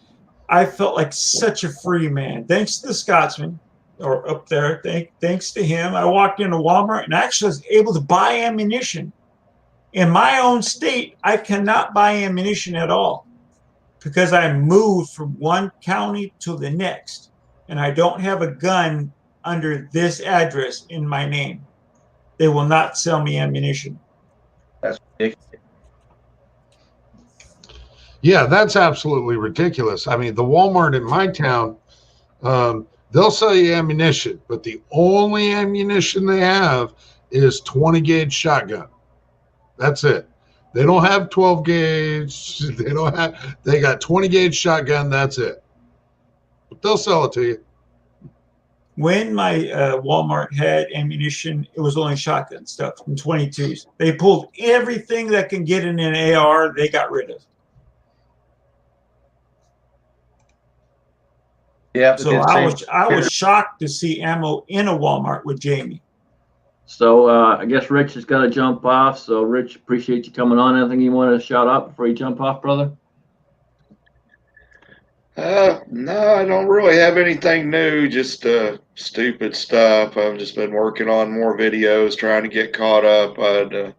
I felt like such a free man. Thanks to the Scotsman, or up there. Thanks to him, I walked into Walmart and actually was able to buy ammunition. In my own state, I cannot buy ammunition at all because I moved from one county to the next, and I don't have a gun under this address in my name. They will not sell me ammunition. That's ridiculous. Yeah, that's absolutely ridiculous. I mean, the Walmart in my town, they'll sell you ammunition, but the only ammunition they have is 20 gauge shotgun. That's it. They don't have 12 gauge. They got 20 gauge shotgun. That's it. But they'll sell it to you. When my Walmart had ammunition, it was only shotgun stuff and 22s. They pulled everything that can get in an AR. They got rid of. Yeah. So I was shocked to see ammo in a Walmart with Jamie. So I guess Rich has got to jump off. So Rich, appreciate you coming on. Anything you want to shout out before you jump off, brother? No, I don't really have anything new. Just stupid stuff. I've just been working on more videos, trying to get caught up. I'd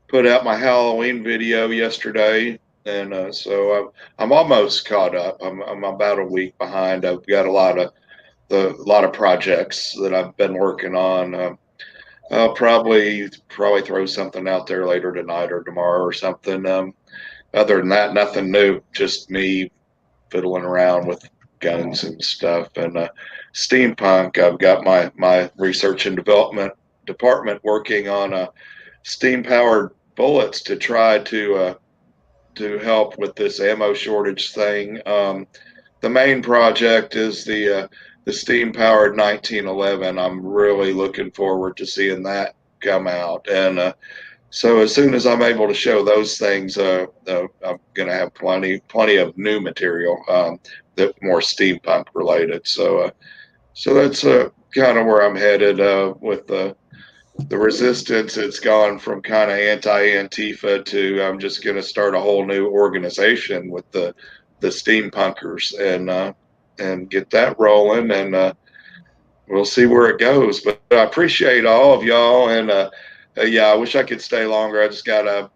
put out my Halloween video yesterday, and so I'm almost caught up. I'm about a week behind. I've got a lot of projects that I've been working on. I'll probably throw something out there later tonight or tomorrow or something. Other than that, nothing new. Just me fiddling around with guns and stuff. And steampunk, I've got my research and development department working on steam-powered bullets to try to help with this ammo shortage thing. The main project is the steam-powered 1911. I'm really looking forward to seeing that come out, and so as soon as I'm able to show those things, I'm going to have plenty of new material that more steampunk related. So that's kind of where I'm headed with the resistance. It's gone from kind of anti-Antifa to I'm just going to start a whole new organization with the steampunkers and get that rolling, and we'll see where it goes. But I appreciate all of y'all, and yeah, I wish I could stay longer. I just gotta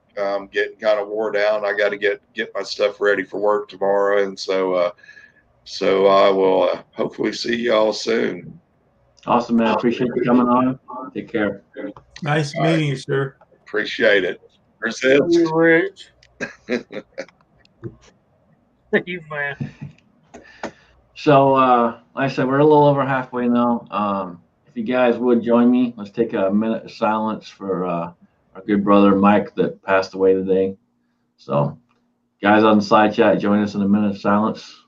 get kind of wore down. I got to get my stuff ready for work tomorrow, and so I will hopefully see y'all soon. Awesome, man. Appreciate you coming on. Take care. Nice meeting you, sir. Appreciate it. Resist. You, Rich. You, man. So, like I said, we're a little over halfway now. If you guys would join me, let's take a minute of silence for our good brother Mike that passed away today. So, guys on the side chat, join us in a minute of silence.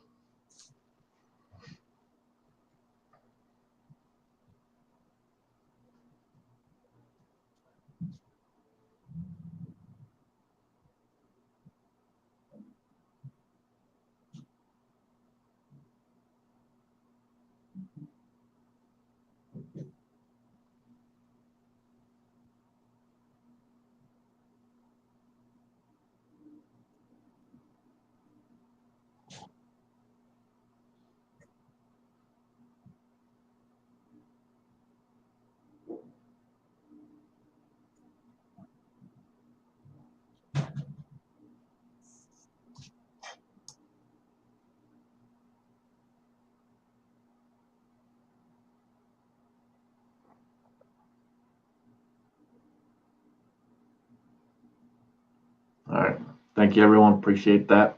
All right. Thank you, everyone. Appreciate that.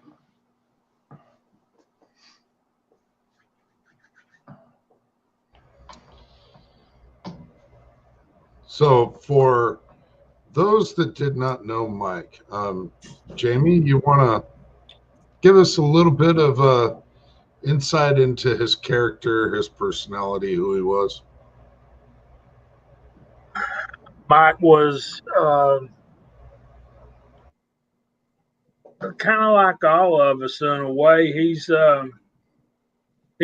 So for those that did not know Mike, Jamie, you want to give us a little bit of insight into his character, his personality, who he was? Mike was kind of like all of us in a way. He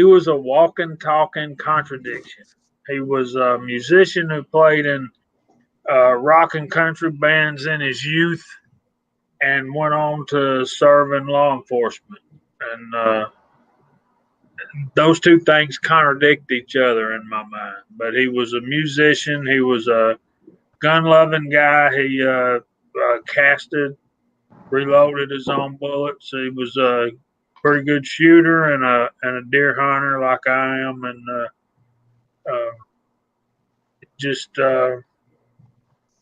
was a walking, talking contradiction. He was a musician who played in rock and country bands in his youth and went on to serve in law enforcement. And those two things contradict each other in my mind. But he was a musician. He was a gun-loving guy. He casted, reloaded his own bullets. He was a pretty good shooter and a deer hunter like I am, and just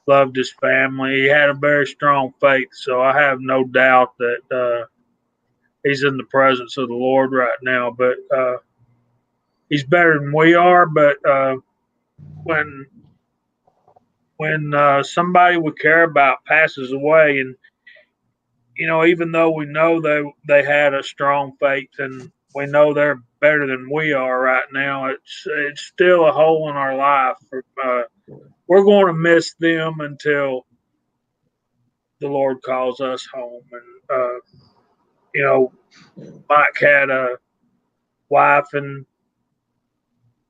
loved his family. He had a very strong faith, so I have no doubt that he's in the presence of the Lord right now. But he's better than we are. But when somebody we care about passes away, and even though we know they had a strong faith and we know they're better than we are right now, it's still a hole in our life. We're going to miss them until the Lord calls us home. And Mike had a wife and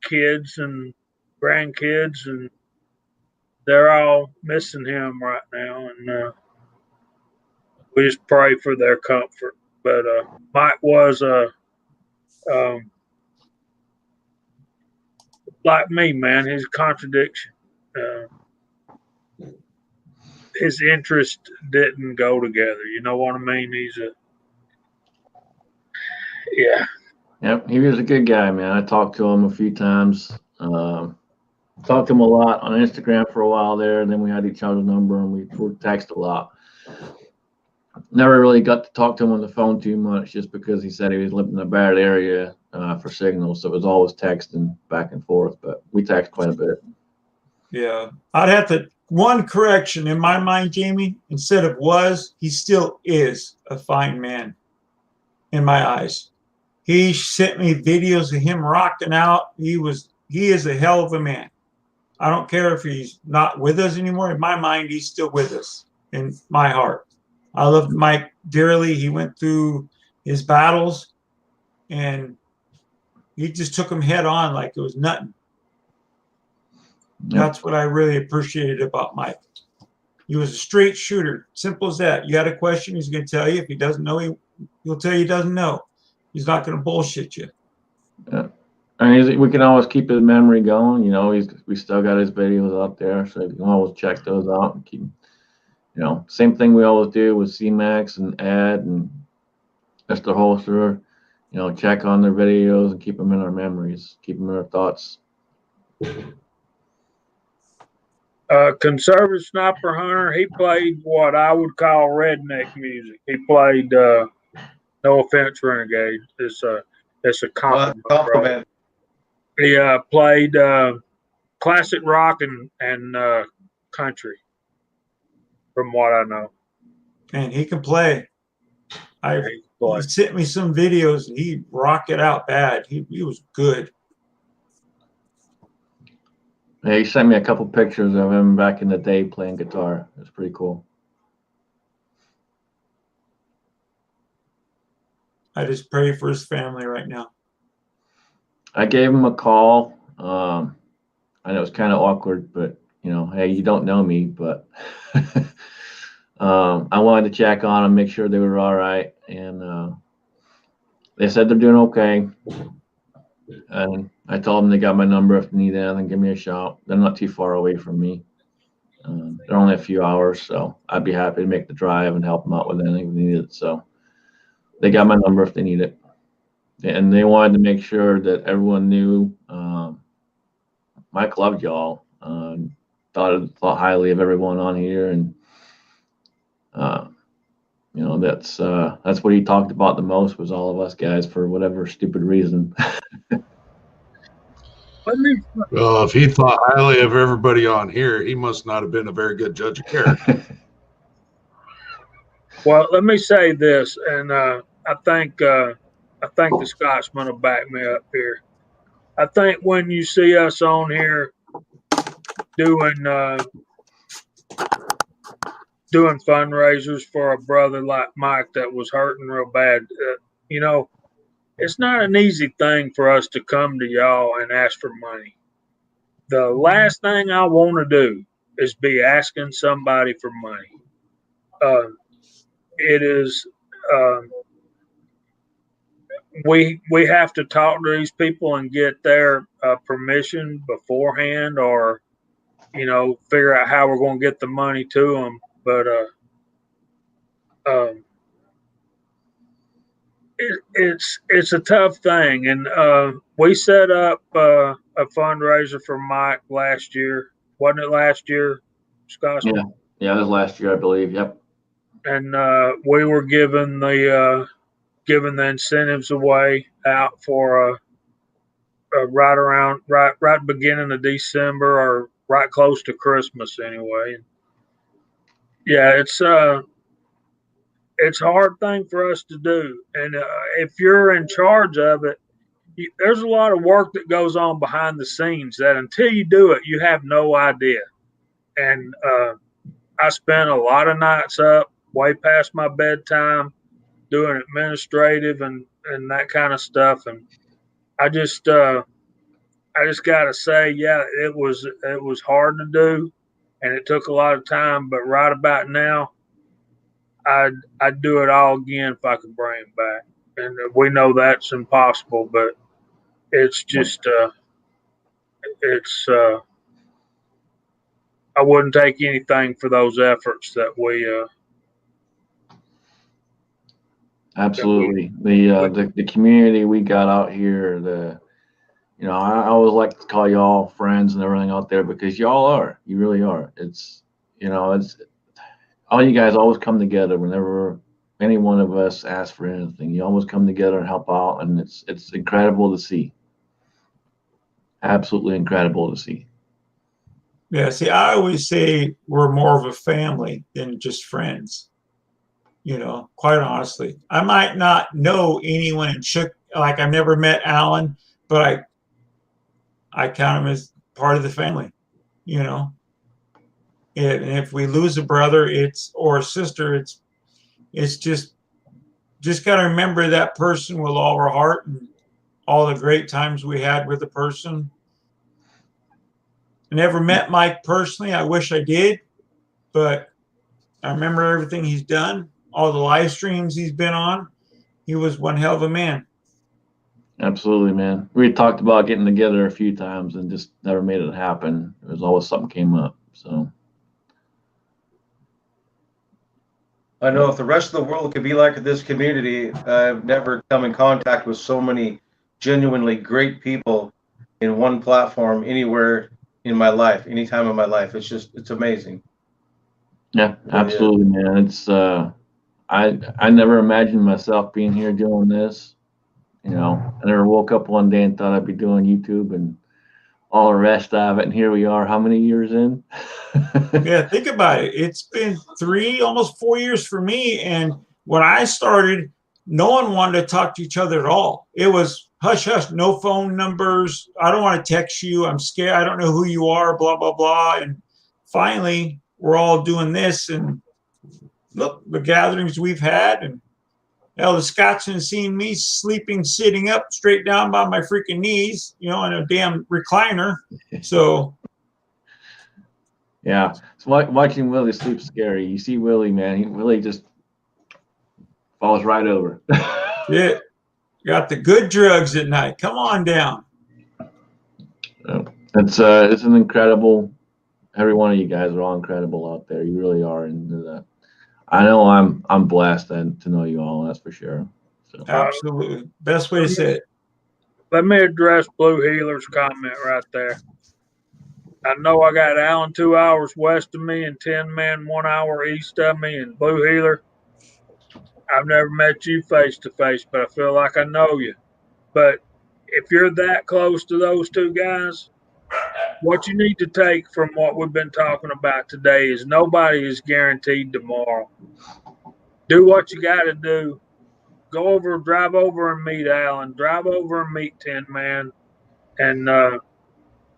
kids and grandkids, and they're all missing him right now, and we just pray for their comfort. But Mike was like me, man. His contradiction. His interest didn't go together. You know what I mean? Yeah. Yep, he was a good guy, man. I talked to him a few times. Talked to him a lot on Instagram for a while there, and then we had each other's number and we would text a lot. Never really got to talk to him on the phone too much, just because he said he was living in a bad area for signal, so it was always texting back and forth. But we text quite a bit. Yeah. I'd have to, one correction in my mind, Jamie, instead of was, he still is a fine man in my eyes. He sent me videos of him rocking out. He is a hell of a man. I don't care if he's not with us anymore. In my mind, he's still with us in my heart. I loved Mike dearly. He went through his battles and he just took them head on like it was nothing. Yep. That's what I really appreciated about Mike. He was a straight shooter. Simple as that. You had a question, he's going to tell you. If he doesn't know, he'll tell you he doesn't know. He's not going to bullshit you. Yeah. And we can always keep his memory going. You know, we still got his videos out there, so you can always check those out and keep. You know, same thing we always do with C-Max and Ed and Mr. Holster. You know, check on their videos and keep them in our memories, keep them in our thoughts. Conservative Sniper Hunter, he played what I would call redneck music. He played no offense, Renegade. It's a compliment. Compliment. He played classic rock and country, from what I know. And he can play. He sent me some videos and he rocked it out bad. He was good. Yeah, he sent me a couple pictures of him back in the day playing guitar. It's pretty cool. I just pray for his family right now. I gave him a call. I know it was kind of awkward, but you know, hey, you don't know me, but I wanted to check on them, make sure they were all right, and they said they're doing okay. And I told them they got my number if they need anything, give me a shout. They're not too far away from me. They're only a few hours, so I'd be happy to make the drive and help them out with anything if they need it. So they got my number if they need it. And they wanted to make sure that everyone knew Mike loved y'all. Thought highly of everyone on here, and you know, that's what he talked about the most was all of us guys for whatever stupid reason. Well, if he thought highly of everybody on here, he must not have been a very good judge of character. Well, let me say this, and I think the Scotsman will back me up here. I think when you see us on here doing fundraisers for a brother like Mike that was hurting real bad, you know, it's not an easy thing for us to come to y'all and ask for money. The last thing I want to do is be asking somebody for money. It is we have to talk to these people and get their permission beforehand, or you know, figure out how we're going to get the money to them. But it's a tough thing, and we set up a fundraiser for Mike last year, wasn't it? Last year, Scott? Yeah, it was last year, I believe. Yep. And we were giving the incentives away out for right beginning of December, or right close to Christmas anyway. Yeah, it's a hard thing for us to do, and if you're in charge of it, there's a lot of work that goes on behind the scenes that until you do it, you have no idea. And I spent a lot of nights up way past my bedtime doing administrative and that kind of stuff, and I just got to say, yeah, it was hard to do, and it took a lot of time. But right about now, I'd do it all again if I could bring it back. And we know that's impossible, but it's just I wouldn't take anything for those efforts that we. Absolutely, the community we got out here, you know, I always like to call y'all friends and everything out there because you really are. It's, you know, it's all you guys always come together whenever any one of us asks for anything. You always come together and help out, and it's incredible to see. Absolutely incredible to see. Yeah, see, I always say we're more of a family than just friends. Quite honestly. I might not know anyone in like I've never met Alan, but I count him as part of the family, you know. And if we lose a brother, or a sister, it's just got to remember that person with all our heart and all the great times we had with the person. I never met Mike personally. I wish I did, but I remember everything he's done, all the live streams he's been on. He was one hell of a man. Absolutely, man. We talked about getting together a few times and just never made it happen. There was always something came up. So I know if the rest of the world could be like this community, I've never come in contact with so many genuinely great people in one platform anywhere in my life, any time in my life. It's amazing. yeah, It really is. absolutely, man. It's I never imagined myself being here doing this. I never woke up one day and thought I'd be doing YouTube and all the rest of it. And here we are, how many years in? Yeah, think about it. It's been almost 4 years for me. And when I started, no one wanted to talk to each other at all. It was hush, hush, no phone numbers. I don't want to text you. I'm scared. I don't know who you are, blah, blah, blah. And finally, we're all doing this. And look, the gatherings we've had. And hell, the Scotsman seen me sitting up straight down by my freaking knees, in a damn recliner. So, yeah. So watching Willie sleep scary. You see Willie, man. Willie just falls right over. yeah, got the good drugs at night. Come on down. It's an incredible. Every one of you guys are all incredible out there. You really are, and I know I'm blessed to know you all. That's for sure. So. Absolutely, best way to say it. Let me address Blue Healer's comment right there. I know I got Alan 2 hours west of me and 10 Man 1 hour east of me, and Blue Healer, I've never met you face to face, but I feel like I know you. But if you're that close to those two guys, what you need to take from what we've been talking about today is nobody is guaranteed tomorrow. Do what you got to do. Drive over and meet Alan. Drive over and meet 10 Man. And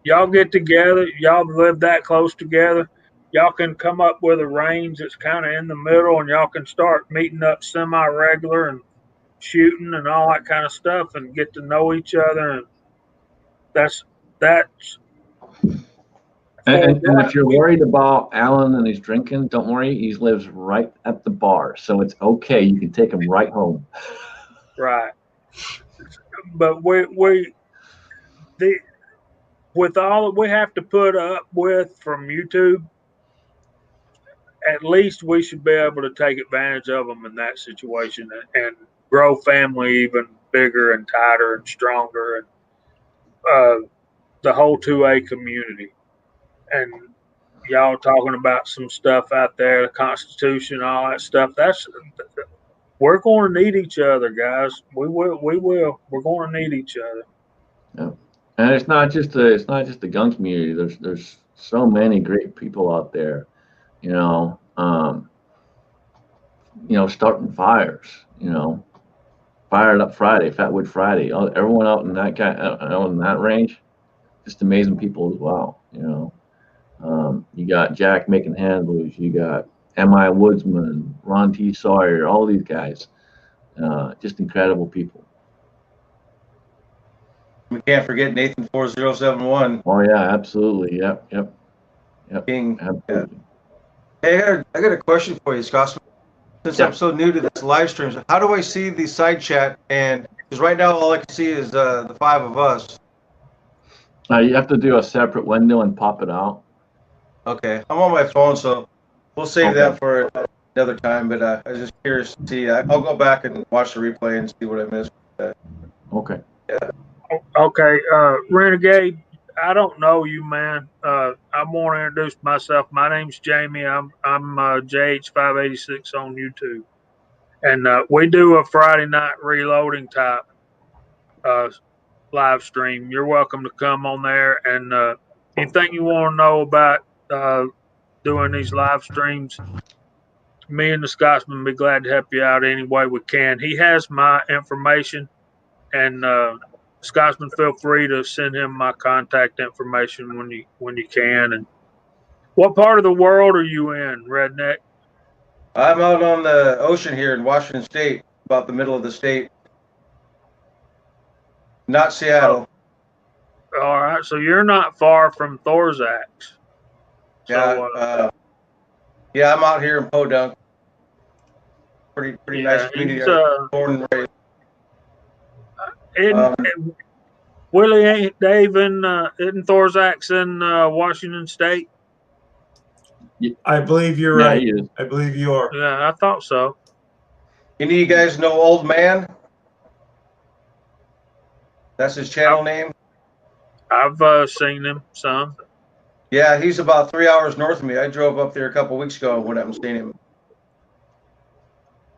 y'all get together. Y'all live that close together. Y'all can come up with a range that's kind of in the middle, and y'all can start meeting up semi-regular and shooting and all that kind of stuff and get to know each other. And that's And if you're worried about Alan and he's drinking, don't worry. He lives right at the bar, so it's okay. You can take him right home. right. But with all that we have to put up with from YouTube, at least we should be able to take advantage of them in that situation and grow family even bigger and tighter and stronger, and the whole 2A community. And y'all talking about some stuff out there, the Constitution, all that stuff. We're going to need each other, guys. We will. We're going to need each other. Yeah. And it's not just the gun community. There's so many great people out there. Starting fires. Fired Up Friday, Fatwood Friday. Everyone out in that range, just amazing people as well. You got Jack making hand loose. You got M.I. Woodsman, Ron T. Sawyer, all these guys. Just incredible people. We can't forget Nathan 4071. Oh yeah, absolutely. Yep. King. Absolutely. Hey, I got a question for you, Scott. Since I'm so new to this live stream, how do I see the side chat? And because right now all I can see is the five of us. You have to do a separate window and pop it out. Okay, I'm on my phone, so we'll save that for another time. But I was just curious to see. I'll go back and watch the replay and see what I missed. Okay. Yeah. Okay, Renegade, I don't know you, man. I want to introduce myself. My name's Jamie. I'm JH586 on YouTube, and we do a Friday night reloading type live stream. You're welcome to come on there and anything you want to know about doing these live streams, me and the Scotsman be glad to help you out any way we can. He has my information, and Scotsman, feel free to send him my contact information when you can. And what part of the world are you in, Redneck? I'm out on the ocean here in Washington State, about the middle of the state. Not Seattle. All right, so you're not far from Thorzak's. Yeah, yeah, I'm out here in Podunk. Pretty yeah, nice community. he's, Born and raised. and Willie, ain't Dave in isn't Thorzak's in Washington State? I believe you're Yeah, right. he is. I believe you are. Yeah, I thought so. Any of you guys know Old Man? That's his channel name. I've seen him some. Yeah, he's about 3 hours north of me. I drove up there a couple weeks ago and went up and seen him.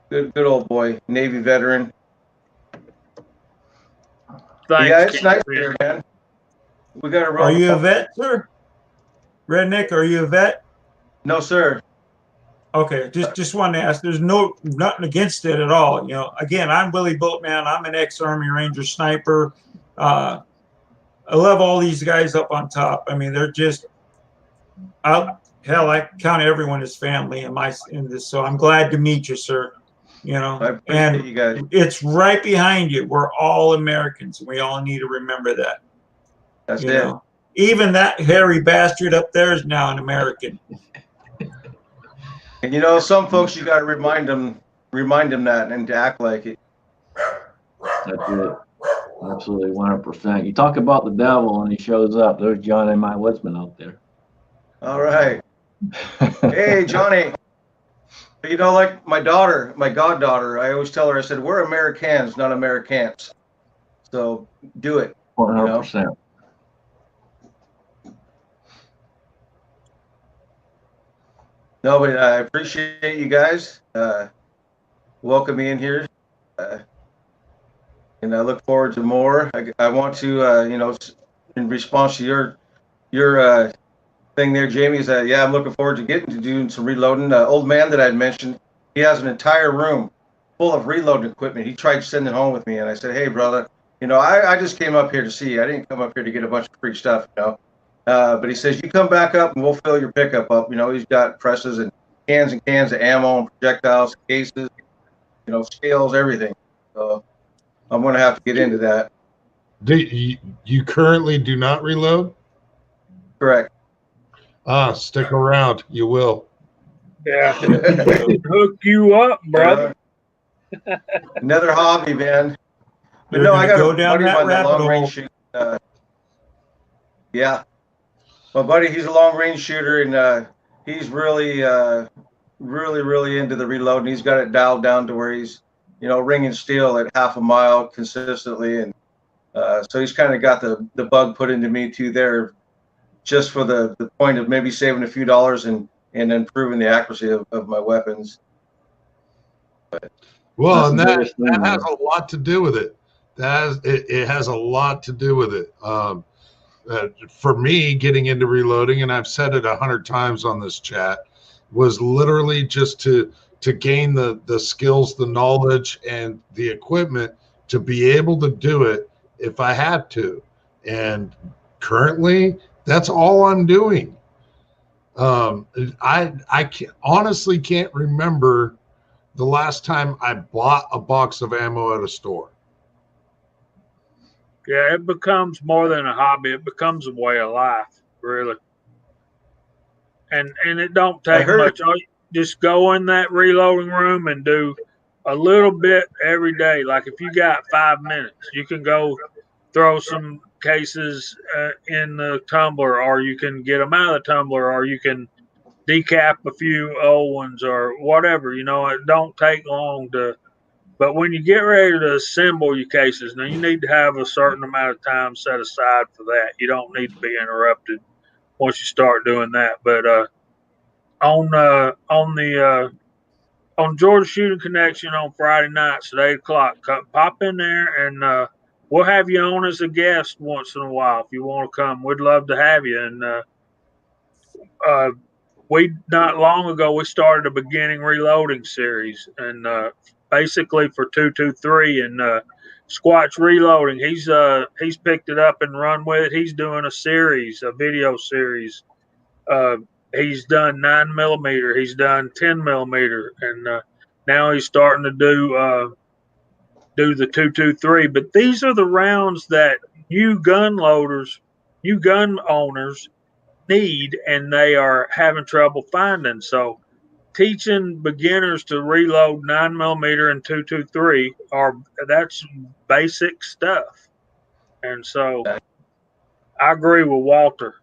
Good old boy, Navy veteran. Thanks, Yeah, it's Ken. nice here, man. We got a roll. Are you a vet, sir? Redneck, are you a vet? No, sir. Okay, just wanted to ask. There's nothing against it at all. You know, again, I'm Willie Boatman. I'm an ex-Army Ranger sniper. I love all these guys up on top. I mean, they're just hell, I count everyone as family in this. So I'm glad to meet you, sir. You know, I appreciate you guys. It's right behind you. We're all Americans, and we all need to remember that. That's you it. know? Even that hairy bastard up there is now an American. And you know, some folks you got to remind them that and to act like it. That's it. Absolutely, 100%. You talk about the devil and he shows up. There's John and my woodsman out there. All right. Hey, Johnny. You know, like my daughter, my goddaughter, I always tell her, I said, we're Americans, not Americans. So do it. 100%. No, but I appreciate you guys. Welcome me in here. And I look forward to more. I want to, you know, in response to your thing there, Jamie, is yeah, I'm looking forward to getting to doing some reloading. Old man that I had mentioned, he has an entire room full of reloading equipment. He tried sending it home with me, and I said, hey, brother, you know, I just came up here to see you. I didn't come up here to get a bunch of free stuff, you know. But he says, you come back up and we'll fill your pickup up. You know, he's got presses and cans of ammo and projectiles, cases, you know, scales, everything. So I'm going to have to get into that. You currently do not reload? Correct. Stick around. You will. Yeah, we can hook you up, brother. Another hobby, man. But You're no, I got go a down buddy of that mine that rabbit long hole. range shoot. Yeah, my buddy, he's a long range shooter, and he's really into the reload, and he's got it dialed down to where he's, you know, ringing steel at half a mile consistently, and so he's kind of got the bug put into me too there, just for the point of maybe saving a few dollars and improving the accuracy of my weapons. Well, and that has a lot to do with it. It has a lot to do with it. For me, getting into reloading, and I've said it 100 times on this chat, was literally just to gain the skills, the knowledge, and the equipment to be able to do it if I had to. And currently, that's all I'm doing. I honestly can't remember the last time I bought a box of ammo at a store. Yeah, it becomes more than a hobby. It becomes a way of life, really. And it don't take much. Just go in that reloading room and do a little bit every day. Like if you got 5 minutes, you can go throw some cases in the tumbler, or you can get them out of the tumbler, or you can decap a few old ones or whatever. You know, it don't take long to. But when you get ready to assemble your cases, now you need to have a certain amount of time set aside for that. You don't need to be interrupted once you start doing that. But on Georgia Shooting Connection on Friday nights at 8 o'clock, pop in there and we'll have you on as a guest once in a while if you want to come. We'd love to have you. And we not long ago we started a beginning reloading series, and basically for 223 and Squatch Reloading, he's picked it up and run with it. He's doing a video series. He's done 9mm, he's done 10mm, and now he's starting to do the 223. But these are the rounds that you gun owners need, and they are having trouble finding. So teaching beginners to reload 9mm and 223 that's basic stuff. And so I agree with Walter.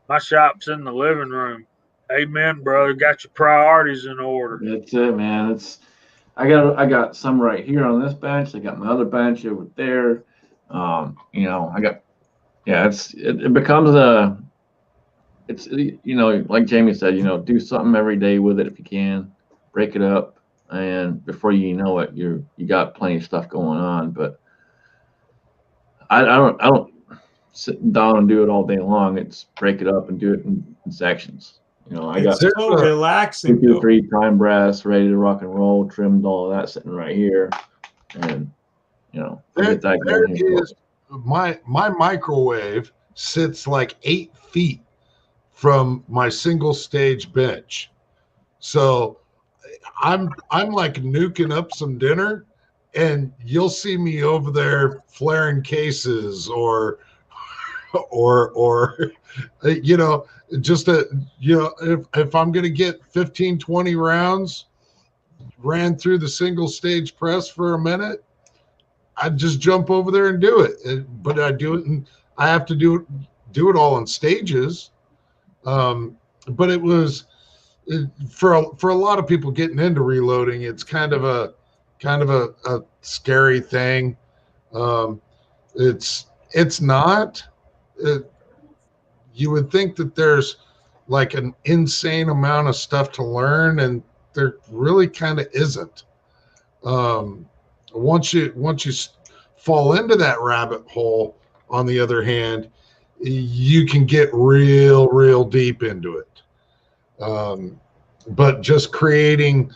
My shop's in the living room. Amen, brother. Got your priorities in order. That's it, man. I got some right here on this bench. I got my other bench over there. It becomes like Jamie said, do something every day with it if you can. Break it up, and before you know it, you got plenty of stuff going on. But I don't sit down and do it all day long. It's break it up and do it in sections. I got so relaxing. 2, 3 prime brass ready to rock and roll, trimmed, all of that sitting right here, and my microwave sits like 8 feet from my single stage bench, so I'm like nuking up some dinner, and you'll see me over there flaring cases or just if I'm going to get 15, 20 rounds ran through the single stage press for a minute, I'd just jump over there and do it. But I do it, and I have to do it all in stages. But it was for a lot of people getting into reloading, it's kind of a scary thing. It's not. You would think that there's like an insane amount of stuff to learn, and there really kind of isn't. Once you fall into that rabbit hole, on the other hand, you can get real deep into it. But just creating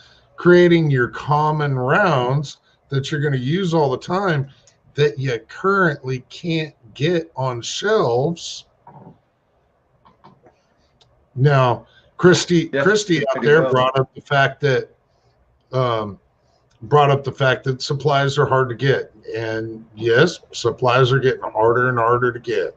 your common rounds that you're going to use all the time that you currently can't get on shelves. Now, Christy out there brought up the fact that supplies are hard to get, and yes, supplies are getting harder and harder to get.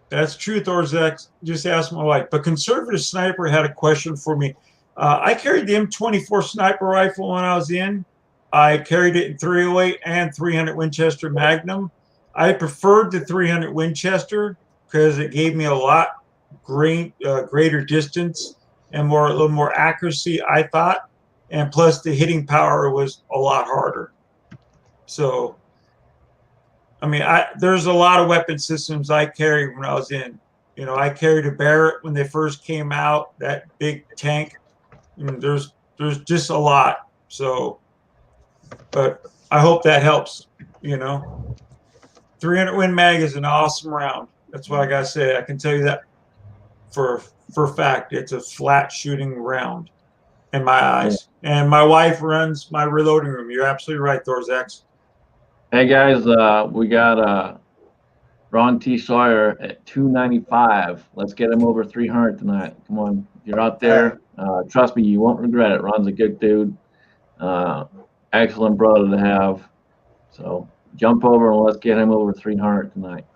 That's true, Thorzek. Just asked my wife. But Conservative Sniper had a question for me. I carried the M24 sniper rifle when I was in. I carried it in 308 and 300 Winchester Magnum. I preferred the 300 Winchester because it gave me a lot greater distance and a little more accuracy, I thought. And plus the hitting power was a lot harder. So, I mean, there's a lot of weapon systems I carried when I was in. I carried a Barrett when they first came out, that big tank. There's just a lot. So, but I hope that helps. 300 Win Mag is an awesome round. That's what I gotta say. I can tell you that for a fact. It's a flat shooting round in my eyes. Yeah. And my wife runs my reloading room. You're absolutely right, Thorzek. Hey guys, we got Ron T. Sawyer at 295. Let's get him over 300 tonight. Come on, if you're out there. Trust me, you won't regret it. Ron's a good dude. Excellent brother to have. So jump over and let's get him over 300 tonight.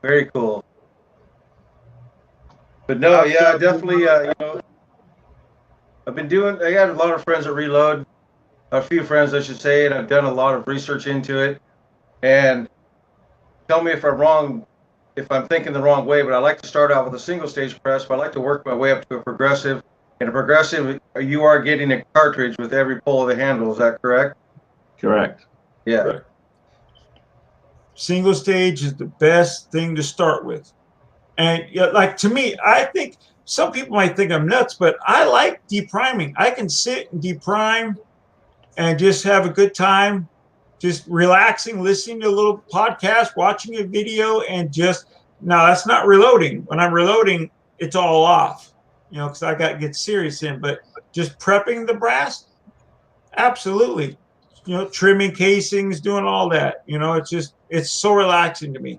Very cool. But no, yeah, definitely. I got a lot of friends that reload. A few friends, I should say, and I've done a lot of research into it. And tell me if I'm wrong, if I'm thinking the wrong way, but I like to start out with a single stage press, but I like to work my way up to a progressive. And a progressive, you are getting a cartridge with every pull of the handle. Is that correct? Correct. Yeah. Correct. Single stage is the best thing to start with. And like, to me, I think some people might think I'm nuts, but I like depriming. I can sit and deprime and just have a good time, just relaxing, listening to a little podcast, watching a video, and just now that's not reloading. When I'm reloading, it's all off, because I got to get serious in. But just prepping the brass, absolutely. Trimming casings, doing all that. It's so relaxing to me.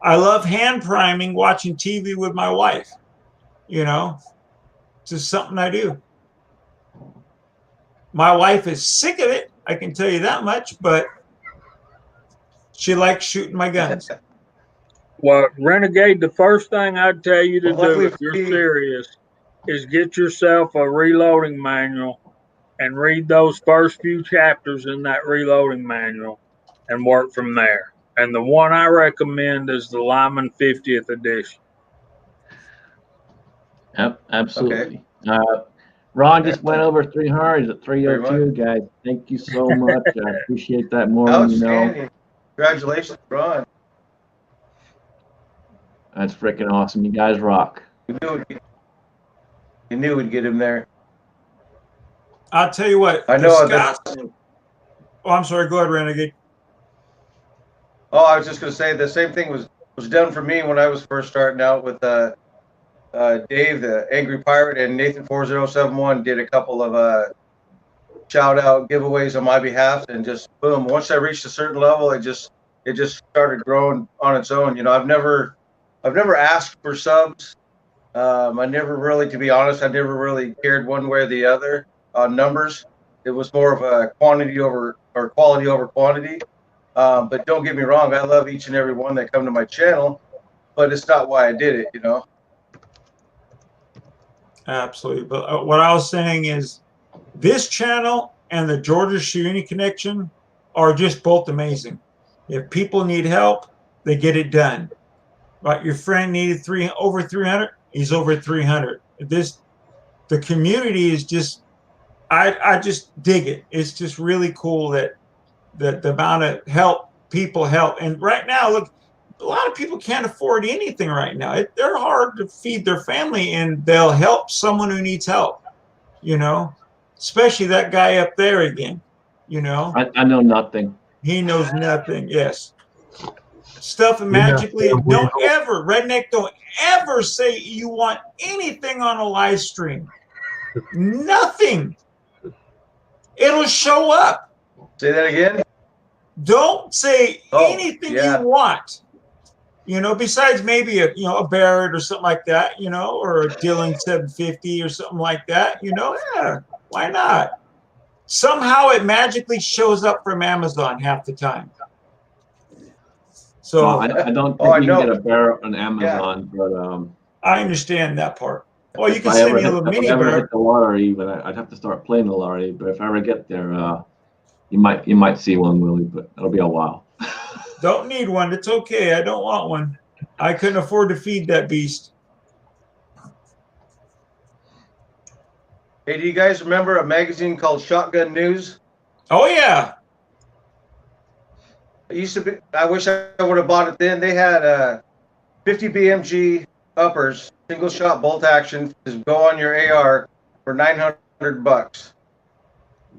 I love hand priming, watching TV with my wife. It's just something I do. My wife is sick of it, I can tell you that much, but she likes shooting my guns. Well, Renegade, the first thing I'd tell you to Well, do if you're serious is get yourself a reloading manual and read those first few chapters in that reloading manual and work from there. And the one I recommend is the Lyman 50th edition. Yep, absolutely. Ron just went over 300. He's at 302, guys. Thank you so much. I appreciate that more than you know. Outstanding. Congratulations, Ron. That's freaking awesome. You guys rock. You knew we'd get him there. I'll tell you what. I know. Oh, I'm sorry. Go ahead, Renegade. Oh, I was just going to say the same thing was done for me when I was first starting out with Dave, the Angry Pirate, and Nathan 4071 did a couple of shout out giveaways on my behalf, and just boom. Once I reached a certain level, it just started growing on its own. I've never asked for subs. I never really, to be honest, I never really cared one way or the other on numbers. It was more of a quality over quantity. But don't get me wrong, I love each and every one that come to my channel, but it's not why I did it, Absolutely. But what I was saying is this channel and the Georgia Shooting Connection are just both amazing. If people need help, they get it done. Right? Your friend needed over 300, he's over 300. The community is just, I just dig it. It's just really cool that the amount of help people help. And right now, look, a lot of people can't afford anything right now. They're hard to feed their family, and they'll help someone who needs help, especially that guy up there again, I know nothing. He knows nothing. Yes. Stuff magically. Don't ever say you want anything on a live stream. Nothing. It'll show up. Say that again. Don't say anything you want. Besides maybe a Barrett or something like that, or a Dillon 750 or something like that, yeah, why not? Somehow it magically shows up from Amazon half the time. So well, I don't think you can get a Barrett on Amazon, but I understand that part. Well, you can send me a little mini Barrett. If I ever hit the lottery, but I'd have to start playing the lottery. But if I ever get there, you might see one, Willie, but it'll be a while. Don't need one. It's okay. I don't want one. I couldn't afford to feed that beast. Hey, do you guys remember a magazine called Shotgun News? Oh, yeah. It used to be. I wish I would have bought it then. They had 50 BMG uppers, single shot bolt action. Just go on your AR for $900.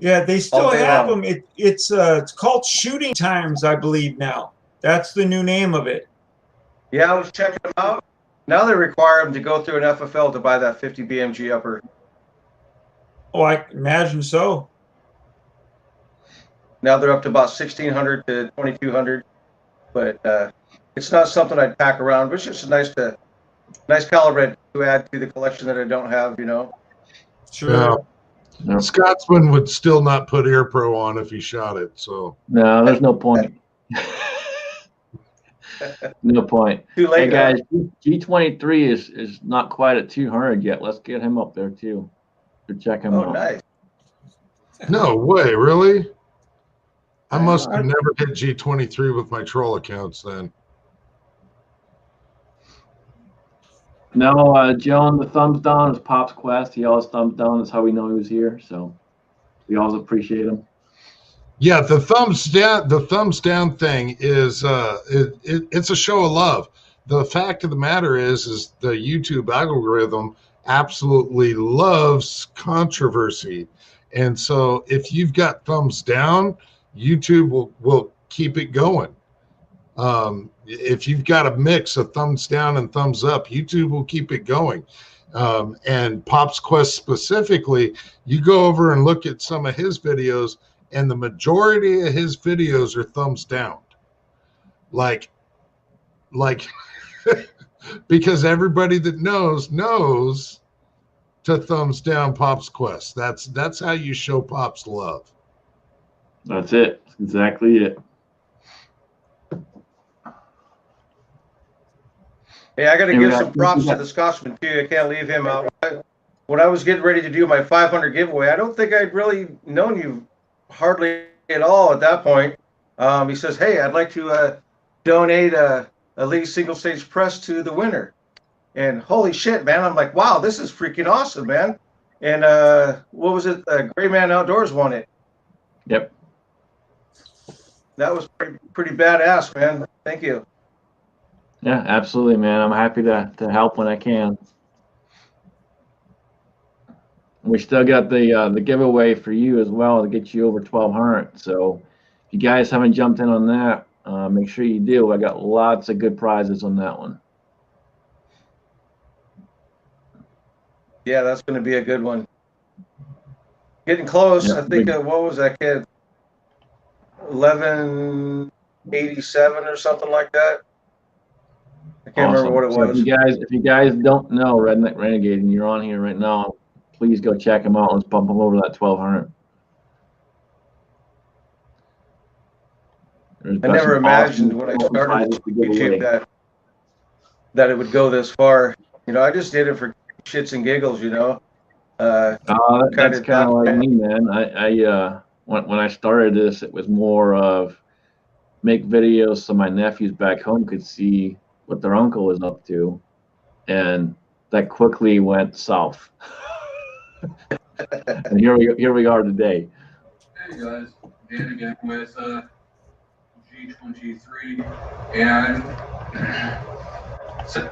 Yeah, they still have them. It's called Shooting Times, I believe now. That's the new name of it. Yeah, I was checking them out. Now they require them to go through an FFL to buy that 50 BMG upper. Oh, I imagine so. Now they're up to about 1,600 to 2,200, but it's not something I'd pack around. But it's just nice caliber to add to the collection that I don't have. Sure. Yeah. No. Scotsman would still not put Air Pro on if he shot it. So no, there's no point. No point. Too late, hey guys, G23 is not quite at 200 yet. Let's get him up there too. To check him out. Nice. No way, really? I must have never hit G23 with my troll accounts then. No, Joan, the thumbs down is Pop's Quest. He always thumbs down. That's how we know he was here. So we always appreciate him. Yeah, the thumbs down thing is it's a show of love. The fact of the matter is the YouTube algorithm absolutely loves controversy. And so if you've got thumbs down, YouTube will keep it going. If you've got a mix of thumbs down and thumbs up, YouTube will keep it going. And Pop's Quest specifically, you go over and look at some of his videos, and the majority of his videos are thumbs down. Like because everybody that knows to thumbs down Pop's Quest. That's how you show Pop's love. That's it. That's exactly it. Hey, I got to And give we some got- props to the Scotsman too. I can't leave him out. When I was getting ready to do my 500 giveaway, I don't think I'd really known you hardly at all at that point. He says, "Hey, I'd like to donate a Lee single stage press to the winner." And holy shit, man! I'm like, wow, this is freaking awesome, man. And what was it? Gray Man Outdoors won it. Yep. That was pretty badass, man. Thank you. Yeah, absolutely, man. I'm happy to help when I can. We still got the giveaway for you as well to get you over 1,200. So if you guys haven't jumped in on that, make sure you do. I got lots of good prizes on that one. Yeah, that's going to be a good one. Getting close. Yeah, I think, what was that kid? 1187 or something like that. I can't remember what it So was. if you guys don't know Redneck Renegade and you're on here right now, please go check him out. Let's bump him over that 1,200. I never imagined when I started YouTube that it would go this far. You know, I just did it for shits and giggles, you know. That's kind of like me, man. I when I started this, it was more of make videos so my nephews back home could see what their uncle was up to, and that quickly went south. And here we are today. Hey guys, Dan again with G23, and so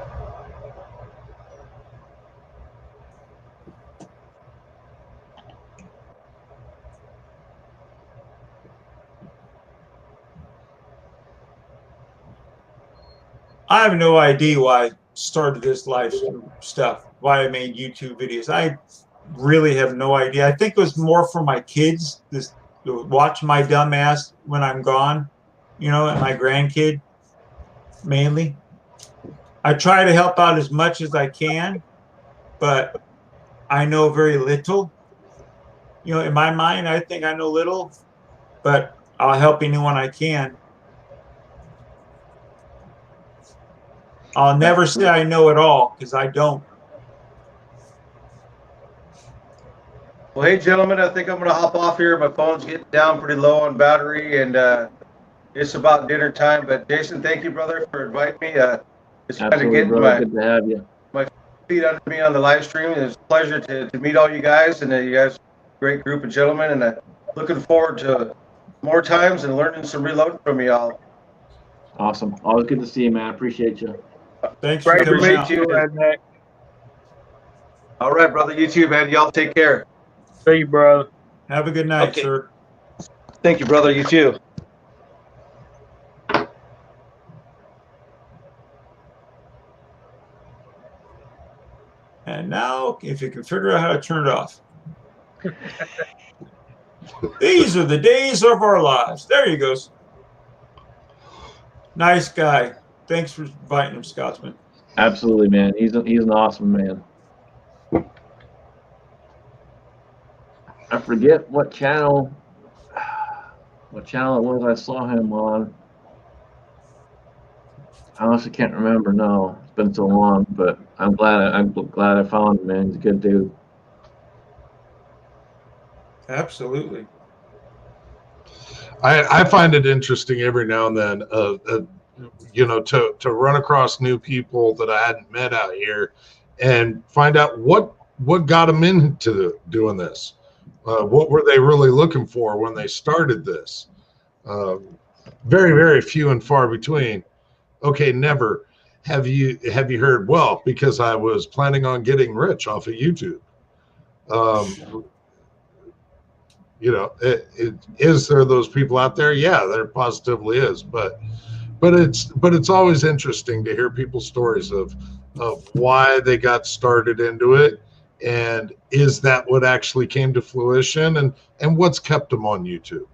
I have no idea why I started this live stuff, why I made YouTube videos. I really have no idea. I think it was more for my kids, to watch my dumb ass when I'm gone, you know, and my grandkid mainly. I try to help out as much as I can, but I know very little. You know, in my mind, I think I know little, but I'll help anyone I can. I'll never say I know it all, because I don't. Well, hey, gentlemen, I think I'm going to hop off here. My phone's getting down pretty low on battery, and it's about dinner time. But Jason, thank you, brother, for inviting me. It's kind of getting good to have you. My feet under me on the live stream. It's a pleasure to meet all you guys, and you guys, great group of gentlemen, and looking forward to more times and learning some reloading from you all. Awesome. Always good to see you, man. Appreciate you. Thanks for Great to coming meet out. you, Redneck. All right, brother. You too, man. Y'all take care. See you, brother. Have a good night, Okay. sir. Thank you, brother. You too. And now, if you can figure out how to turn it off. These are the days of our lives. There he goes. Nice guy. Thanks for inviting him, Scotsman. Absolutely, man. He's an awesome man. I forget what channel it was I saw him on. I honestly can't remember. No, it's been so long, but I'm glad I found him, man. He's a good dude. Absolutely. I find it interesting every now and then, you know, to run across new people that I hadn't met out here and find out what got them into doing this. What were they really looking for when they started this? Very, very few and far between. Okay, never have you heard? Well, because I was planning on getting rich off of YouTube. Is there those people out there? Yeah, there positively is, but it's always interesting to hear people's stories of why they got started into it, and is that what actually came to fruition, and what's kept them on YouTube.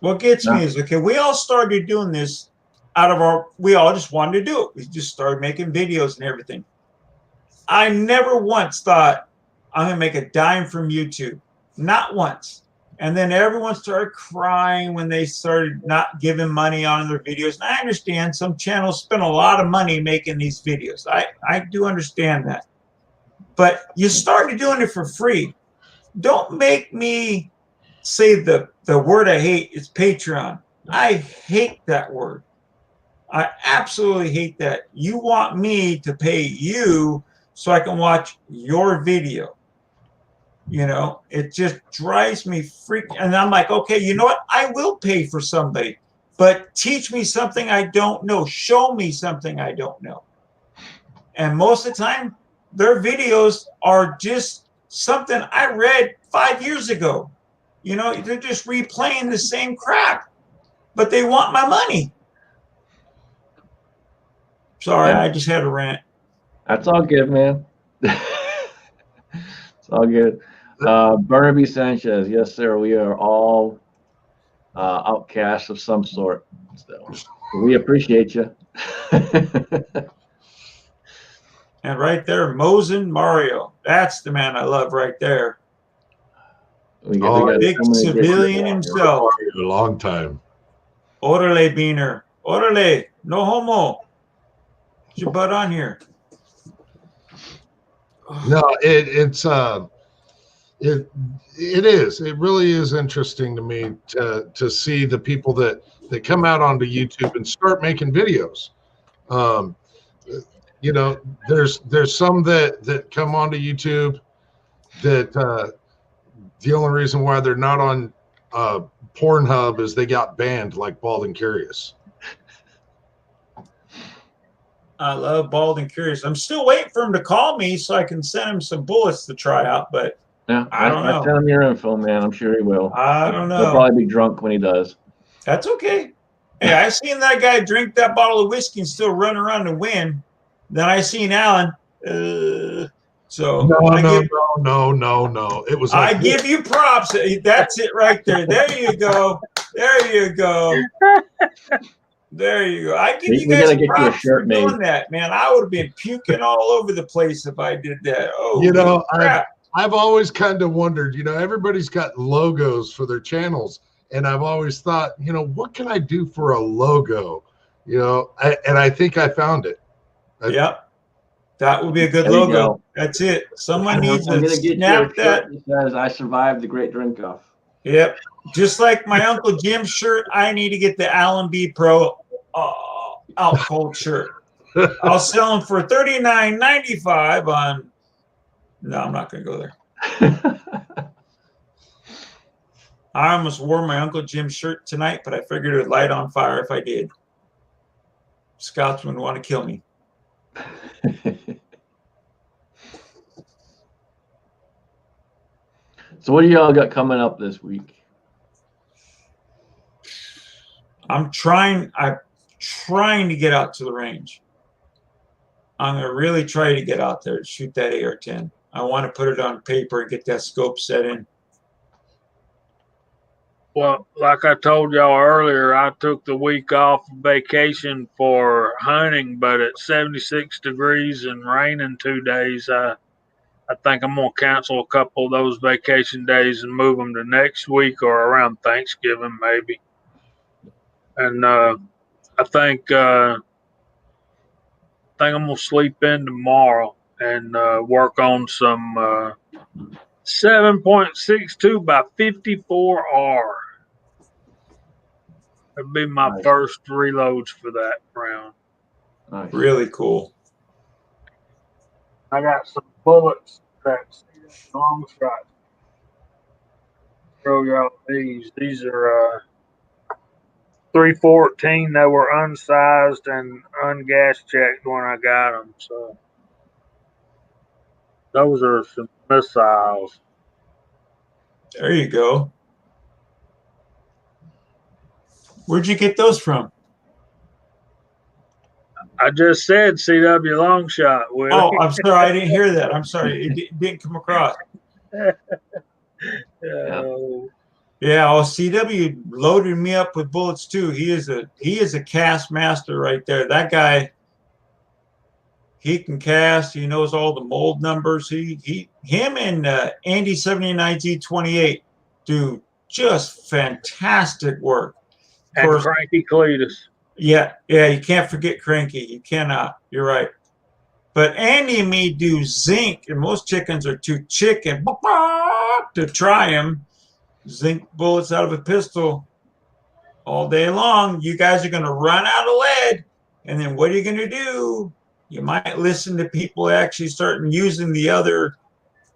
What gets me is, okay, we all started doing this we all just wanted to do it. We just started making videos and everything. I never once thought I'm going to make a dime from YouTube. Not once. And then everyone started crying when they started not giving money on their videos. And I understand some channels spend a lot of money making these videos. I do understand that. But you started doing it for free. Don't make me say the word I hate is Patreon. I hate that word. I absolutely hate that. You want me to pay you so I can watch your video. It just drives me freaking. And I'm like, okay, you know what? I will pay for somebody, but teach me something I don't know. Show me something I don't know. And most of the time, their videos are just something I read 5 years ago. They're just replaying the same crap, but they want my money. Sorry, I just had a rant. That's all good, man. It's all good. Burnaby Sanchez, yes, sir. We are all outcasts of some sort. So we appreciate you. And right there, Mosen Mario. That's the man I love right there. We got big civilian himself. A long time. Orale Beaner. Orale. No homo. Get your butt on here. No, it is. It really is interesting to me to see the people that come out onto YouTube and start making videos. There's some that come onto YouTube that the only reason why they're not on Pornhub is they got banned, like Bald and Curious. I love Bald and Curious. I'm still waiting for him to call me so I can send him some bullets to try out, but yeah, I don't know. Send him your info, man. I'm sure he will. I don't know. He'll probably be drunk when he does. That's okay. Hey, I seen that guy drink that bottle of whiskey and still run around and win. Then I seen Alan. So no. It was. I give you props. That's it right there. There you go. There you go. There you go. I give you guys props for doing that, man. I would have been puking all over the place if I did that. Oh, crap. I've always kind of wondered. Everybody's got logos for their channels, and I've always thought, what can I do for a logo? And I think I found it. Yep. That would be a good logo. That's it. Someone needs to snap that. Says I survived the Great Drink Off. Yep. Just like my Uncle Jim's shirt, I need to get the Allen B Pro out cold shirt. I'll sell them for $39.95 on. No, I'm not going to go there. I almost wore my Uncle Jim's shirt tonight, but I figured it would light on fire if I did. Scotsman would want to kill me. So what do y'all got coming up this week? I'm trying to get out to the range. I'm going to really try to get out there to shoot that AR-10. I want to put it on paper and get that scope set in. Well, like I told y'all earlier, I took the week off vacation for hunting, but at 76 degrees and raining 2 days, I think I'm going to cancel a couple of those vacation days and move them to next week or around Thanksgiving maybe. And I think I'm going to sleep in tomorrow and work on some 7.62 by 54R. That'd be my first reloads for that round. Nice. Really cool. I got some bullets that's long shot. Show y'all these. These are 314. They were unsized and ungas checked when I got them. So those are some missiles. There you go. Where'd you get those from? I just said CW long shot, Willie. Oh, I'm sorry. I didn't hear that. I'm sorry. It didn't come across. Yeah, well, CW loaded me up with bullets too. He is a cast master right there. That guy, he can cast. He knows all the mold numbers. Him and Andy 79G28 do just fantastic work. Of And course, Cranky Cletus. yeah, you can't forget Cranky. You cannot. You're right. But Andy and me do zinc, and most chickens are too chicken to try them. Zinc bullets out of a pistol all day long. You guys are going to run out of lead. And then what are you going to do? You might listen to people actually starting using the other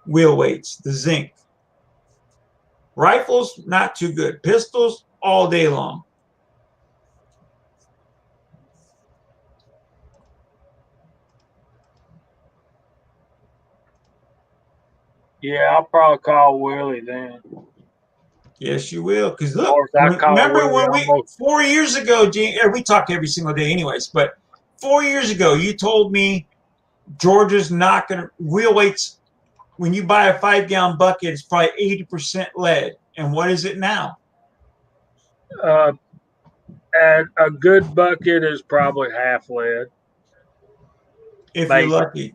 wheel weights, the zinc. Rifles, not too good. Pistols, all day long. Yeah, I'll probably call Willie then. Yes, you will. Because look, Or if I call remember Willie, when almost 4 years ago, we talk every single day anyways, but 4 years ago, you told me Georgia's not going to, wheel weights, when you buy a 5-gallon bucket, it's probably 80% lead. And what is it now? and a good bucket is probably half lead. If Maybe. you're lucky.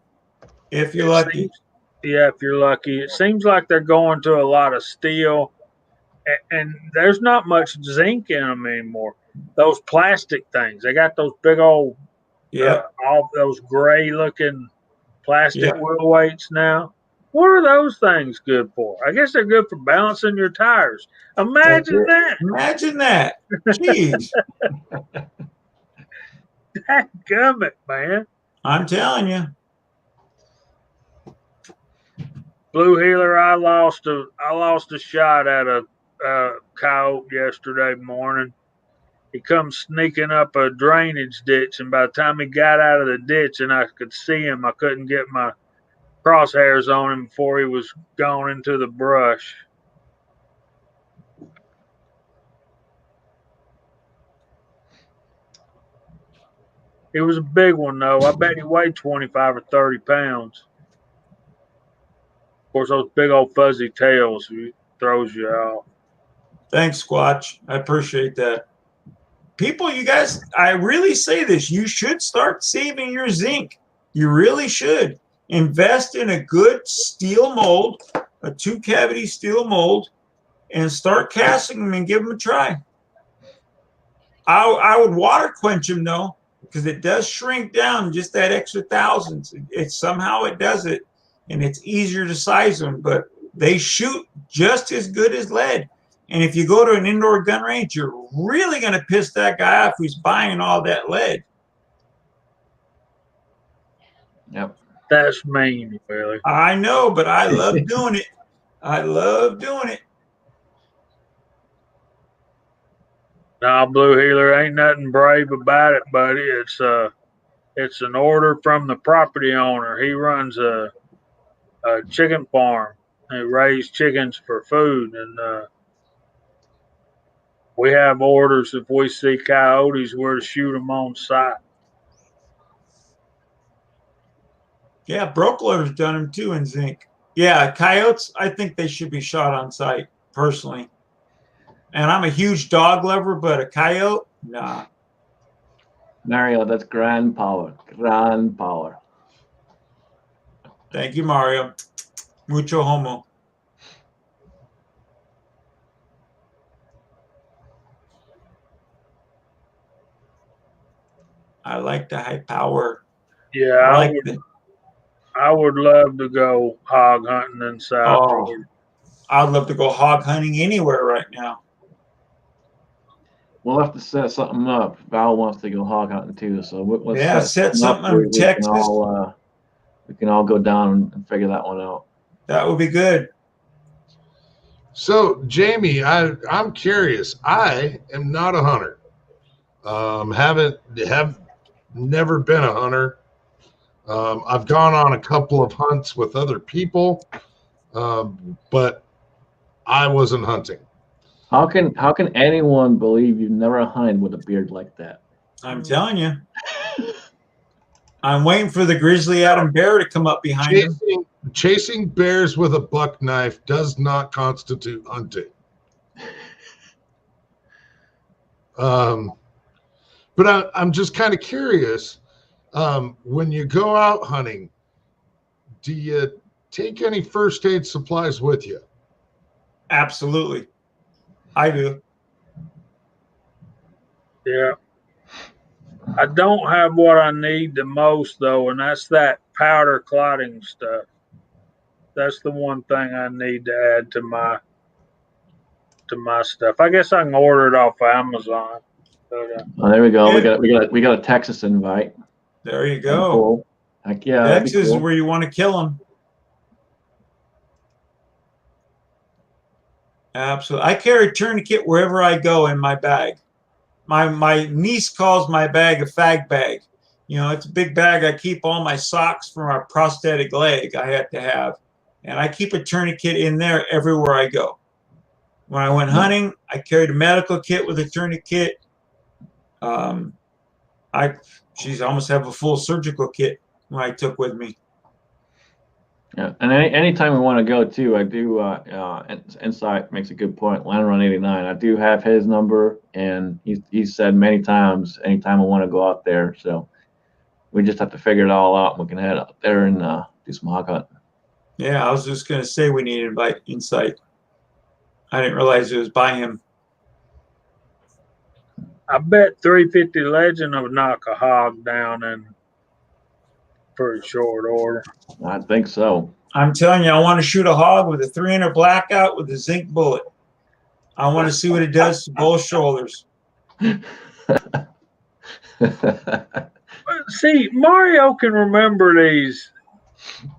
If you're It lucky. seems- yeah, if you're lucky. It seems like they're going to a lot of steel, and there's not much zinc in them anymore. Those plastic things, they got those big old, all those gray looking plastic wheel weights now. What are those things good for? I guess they're good for balancing your tires. Imagine that. Imagine that. Jeez. Dadgummit, man. I'm telling you. Blue Healer, I lost a shot at a coyote yesterday morning. He come sneaking up a drainage ditch, and by the time he got out of the ditch and I could see him, I couldn't get my crosshairs on him before he was gone into the brush. It was a big one, though. I bet he weighed 25 or 30 pounds. Of course, those big old fuzzy tails throws you off. Thanks, Squatch. I appreciate that. People, you guys, I really say this. You should start saving your zinc. You really should. Invest in a good steel mold, a 2-cavity steel mold, and start casting them and give them a try. I would water quench them, though, because it does shrink down just that extra thousands. Somehow it does it, and it's easier to size them, but they shoot just as good as lead. And if you go to an indoor gun range, you're really going to piss that guy off who's buying all that lead. Yep. That's mean, really. I know, but I love doing it. I love doing it. Nah, Blue Healer, ain't nothing brave about it, buddy. It's an order from the property owner. He runs a chicken farm. He raises chickens for food, and we have orders if we see coyotes, we're to shoot them on sight. Yeah, Brokeler's done them too in zinc. Yeah, coyotes, I think they should be shot on sight, personally. And I'm a huge dog lover, but a coyote, nah. Mario, that's grand power. Grand power. Thank you, Mario. Mucho homo. I like the high power. Yeah, I would love to go hog hunting in South Florida. I'd love to go hog hunting anywhere right now. We'll have to set something up. Val wants to go hog hunting too, so let's set something up in Texas. We can all go down and figure that one out. That would be good. So, Jamie, I'm curious. I am not a hunter. Have never been a hunter. I've gone on a couple of hunts with other people, but I wasn't hunting. How can anyone believe you've never hunted with a beard like that? I'm telling you. I'm waiting for the grizzly Adam bear to come up behind him. Chasing bears with a buck knife does not constitute hunting. But I'm just kind of curious. When you go out hunting, do you take any first aid supplies with you? Absolutely. I do. Yeah. I don't have what I need the most though, and that's that powder clotting stuff. That's the one thing I need to add to my stuff. I guess I can order it off Amazon. But, Oh, there we go. Yeah. We got a Texas invite. There you That'd be go. cool. Heck yeah, that'd be Texas is cool. where you want to kill them. Absolutely. I carry a tourniquet wherever I go in my bag. My niece calls my bag a fag bag. You know, it's a big bag. I keep all my socks for my prosthetic leg I had to have. And I keep a tourniquet in there everywhere I go. When I went hunting, I carried a medical kit with a tourniquet. I almost have a full surgical kit when I took with me. Yeah, and anytime we want to go too, I do. Insight makes a good point. Land Run 89. I do have his number, and he said many times, anytime I want to go out there. So we just have to figure it all out, and we can head out there and do some hog hunting. Yeah, I was just gonna say we need to invite Insight. I didn't realize it was by him. I bet 350 Legend will knock a hog down in pretty short order. I think so. I'm telling you, I want to shoot a hog with a 300 blackout with a zinc bullet. I want to see what it does to both shoulders. See, Mario can remember these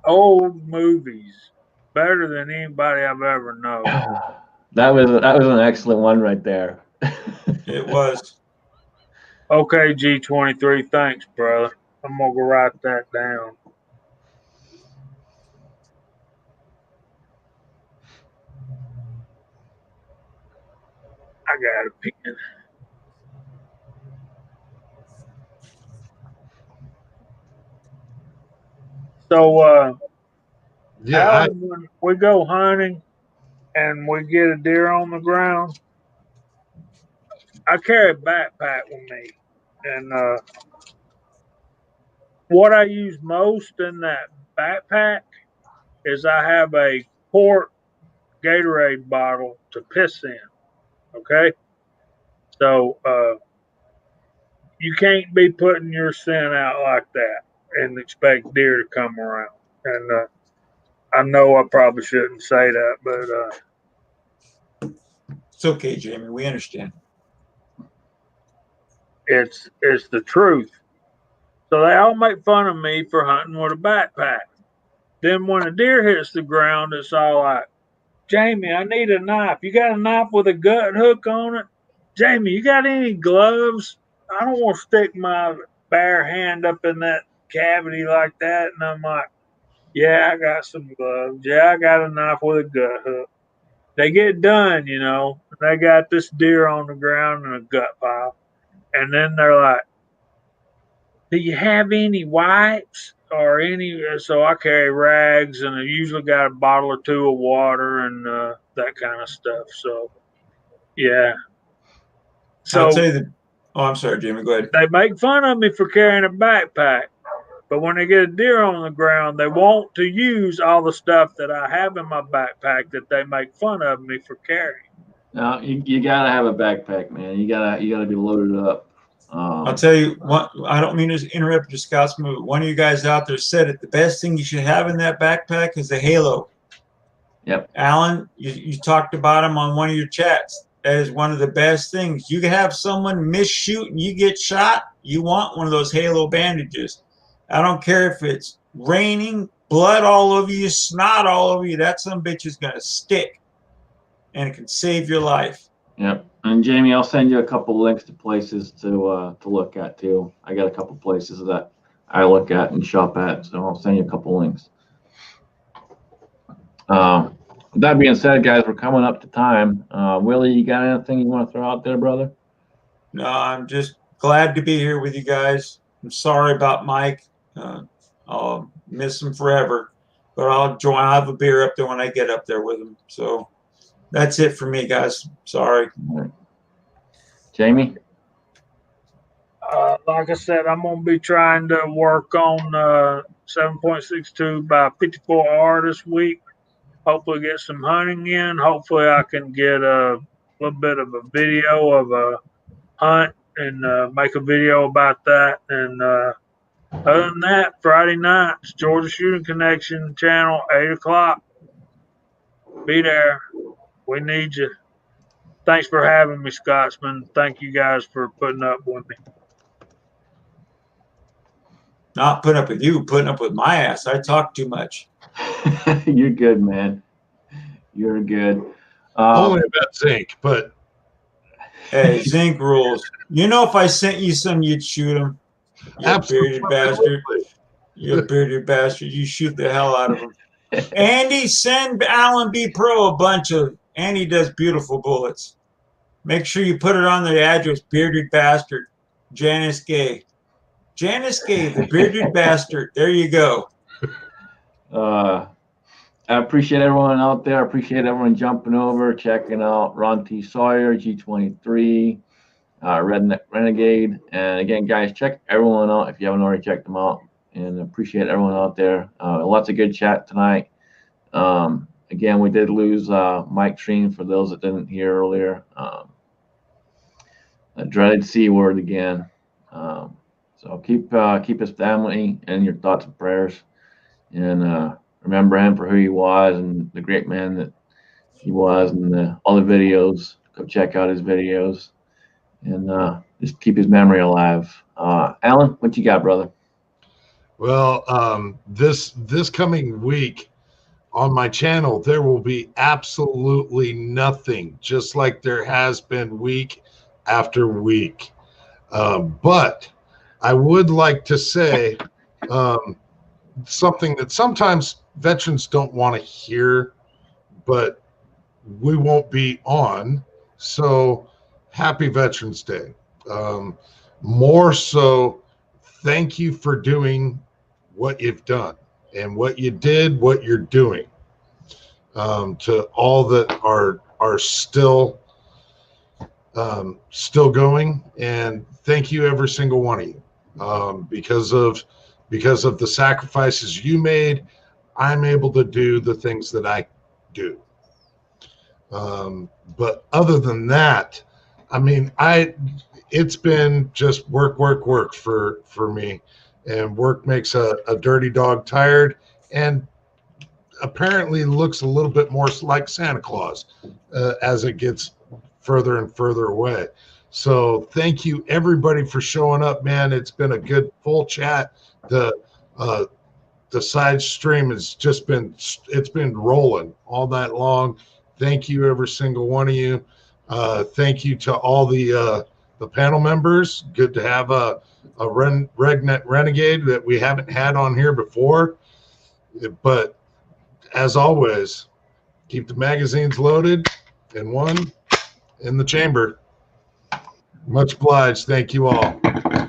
old movies better than anybody I've ever known. That was an excellent one right there. It was. Okay, G23, thanks, brother. I'm gonna go write that down. I got a pen. So, Yeah, Alan, when we go hunting and we get a deer on the ground, I carry a backpack with me. And what I use most in that backpack is I have a quart Gatorade bottle to piss in. Okay? So you can't be putting your scent out like that and expect deer to come around. And I know I probably shouldn't say that, but It's okay, Jamie. We understand. it's the truth. So they all make fun of me for hunting with a backpack. Then when a deer hits the ground, it's all like, Jamie, I need a knife. You got a knife with a gut hook on it? Jamie, you got any gloves? I don't want to stick my bare hand up in that cavity like that. And I'm like, yeah, I got some gloves. Yeah, I got a knife with a gut hook. They get done, you know, and they got this deer on the ground in a gut pile. And then they're like, do you have any wipes or any? So I carry rags, and I usually got a bottle or two of water and that kind of stuff. So, yeah. I'll So tell you the. Oh, I'm sorry, Jamie. Go ahead. they make fun of me for carrying a backpack, but when they get a deer on the ground, they want to use all the stuff that I have in my backpack that they make fun of me for carrying. Now you gotta have a backpack, man. You gotta be loaded up. I'll tell you what. I don't mean to interrupt your Scott's move. One of you guys out there said it. The best thing you should have in that backpack is a halo. Yep. Alan, you talked about him on one of your chats. That is one of the best things. You can have someone miss shoot and you get shot. You want one of those halo bandages. I don't care if it's raining, blood all over you, snot all over you. That some bitch is gonna stick, and it can save your life. Yep. And Jamie, I'll send you a couple links to places to look at too. I got a couple places that I look at and shop at, so I'll send you a couple links. that being said, guys, we're coming up to time. Willie, you got anything you want to throw out there, brother? No, I'm just glad to be here with you guys. I'm sorry about Mike. I'll miss him forever, but I'll have a beer up there when I get up there with him. So that's it for me, guys. Sorry. Jamie? Like I said, I'm going to be trying to work on 7.62 by 54R this week. Hopefully get some hunting in. Hopefully I can get a little bit of a video of a hunt and make a video about that. And other than that, Friday nights, Georgia Shooting Connection channel, 8 o'clock. Be there. We need you. Thanks for having me, Scotsman. Thank you guys for putting up with me. Not putting up with you, putting up with my ass. I talk too much. You're good, man. You're good. Only about zinc, but hey, zinc rules. You know, if I sent you some, you'd shoot him. You bearded bastard. You bearded bastard. You shoot the hell out of him. Andy, send Alan B. Pro a bunch of. Andy does beautiful bullets. Make sure you put it on the address. Bearded bastard. Janice Gay. Janice Gay, the bearded bastard. There you go. I appreciate everyone out there. I appreciate everyone jumping over, checking out Ron T. Sawyer, G23, Redneck Renegade. And again, guys, check everyone out if you haven't already checked them out. And appreciate everyone out there. Lots of good chat tonight. Again, we did lose Mike Treen for those that didn't hear earlier. A dreaded C word again. So keep his family in your thoughts and prayers. And remember him for who he was and the great man that he was, and all the videos. Go check out his videos, and just keep his memory alive. Alan, what you got, brother? Well, this coming week on my channel, there will be absolutely nothing, just like there has been week after week. But I would like to say something that sometimes veterans don't want to hear, but we won't be on. So happy Veterans Day. More so, thank you for doing what you've done and what you did, what you're doing. To all that are still going, and thank you every single one of you. Because of the sacrifices you made, I'm able to do the things that I do. But other than that, I mean, it's been just work for me, and work makes a dirty dog tired, and apparently looks a little bit more like Santa Claus as it gets further and further away. So thank you everybody for showing up, man. It's been a good full chat. The side stream has just been rolling all night long. Thank you every single one of you. Thank you to all the panel members. Good to have a Redneck Renegade that we haven't had on here before. But as always, keep the magazines loaded and one in the chamber. Much obliged. Thank you all.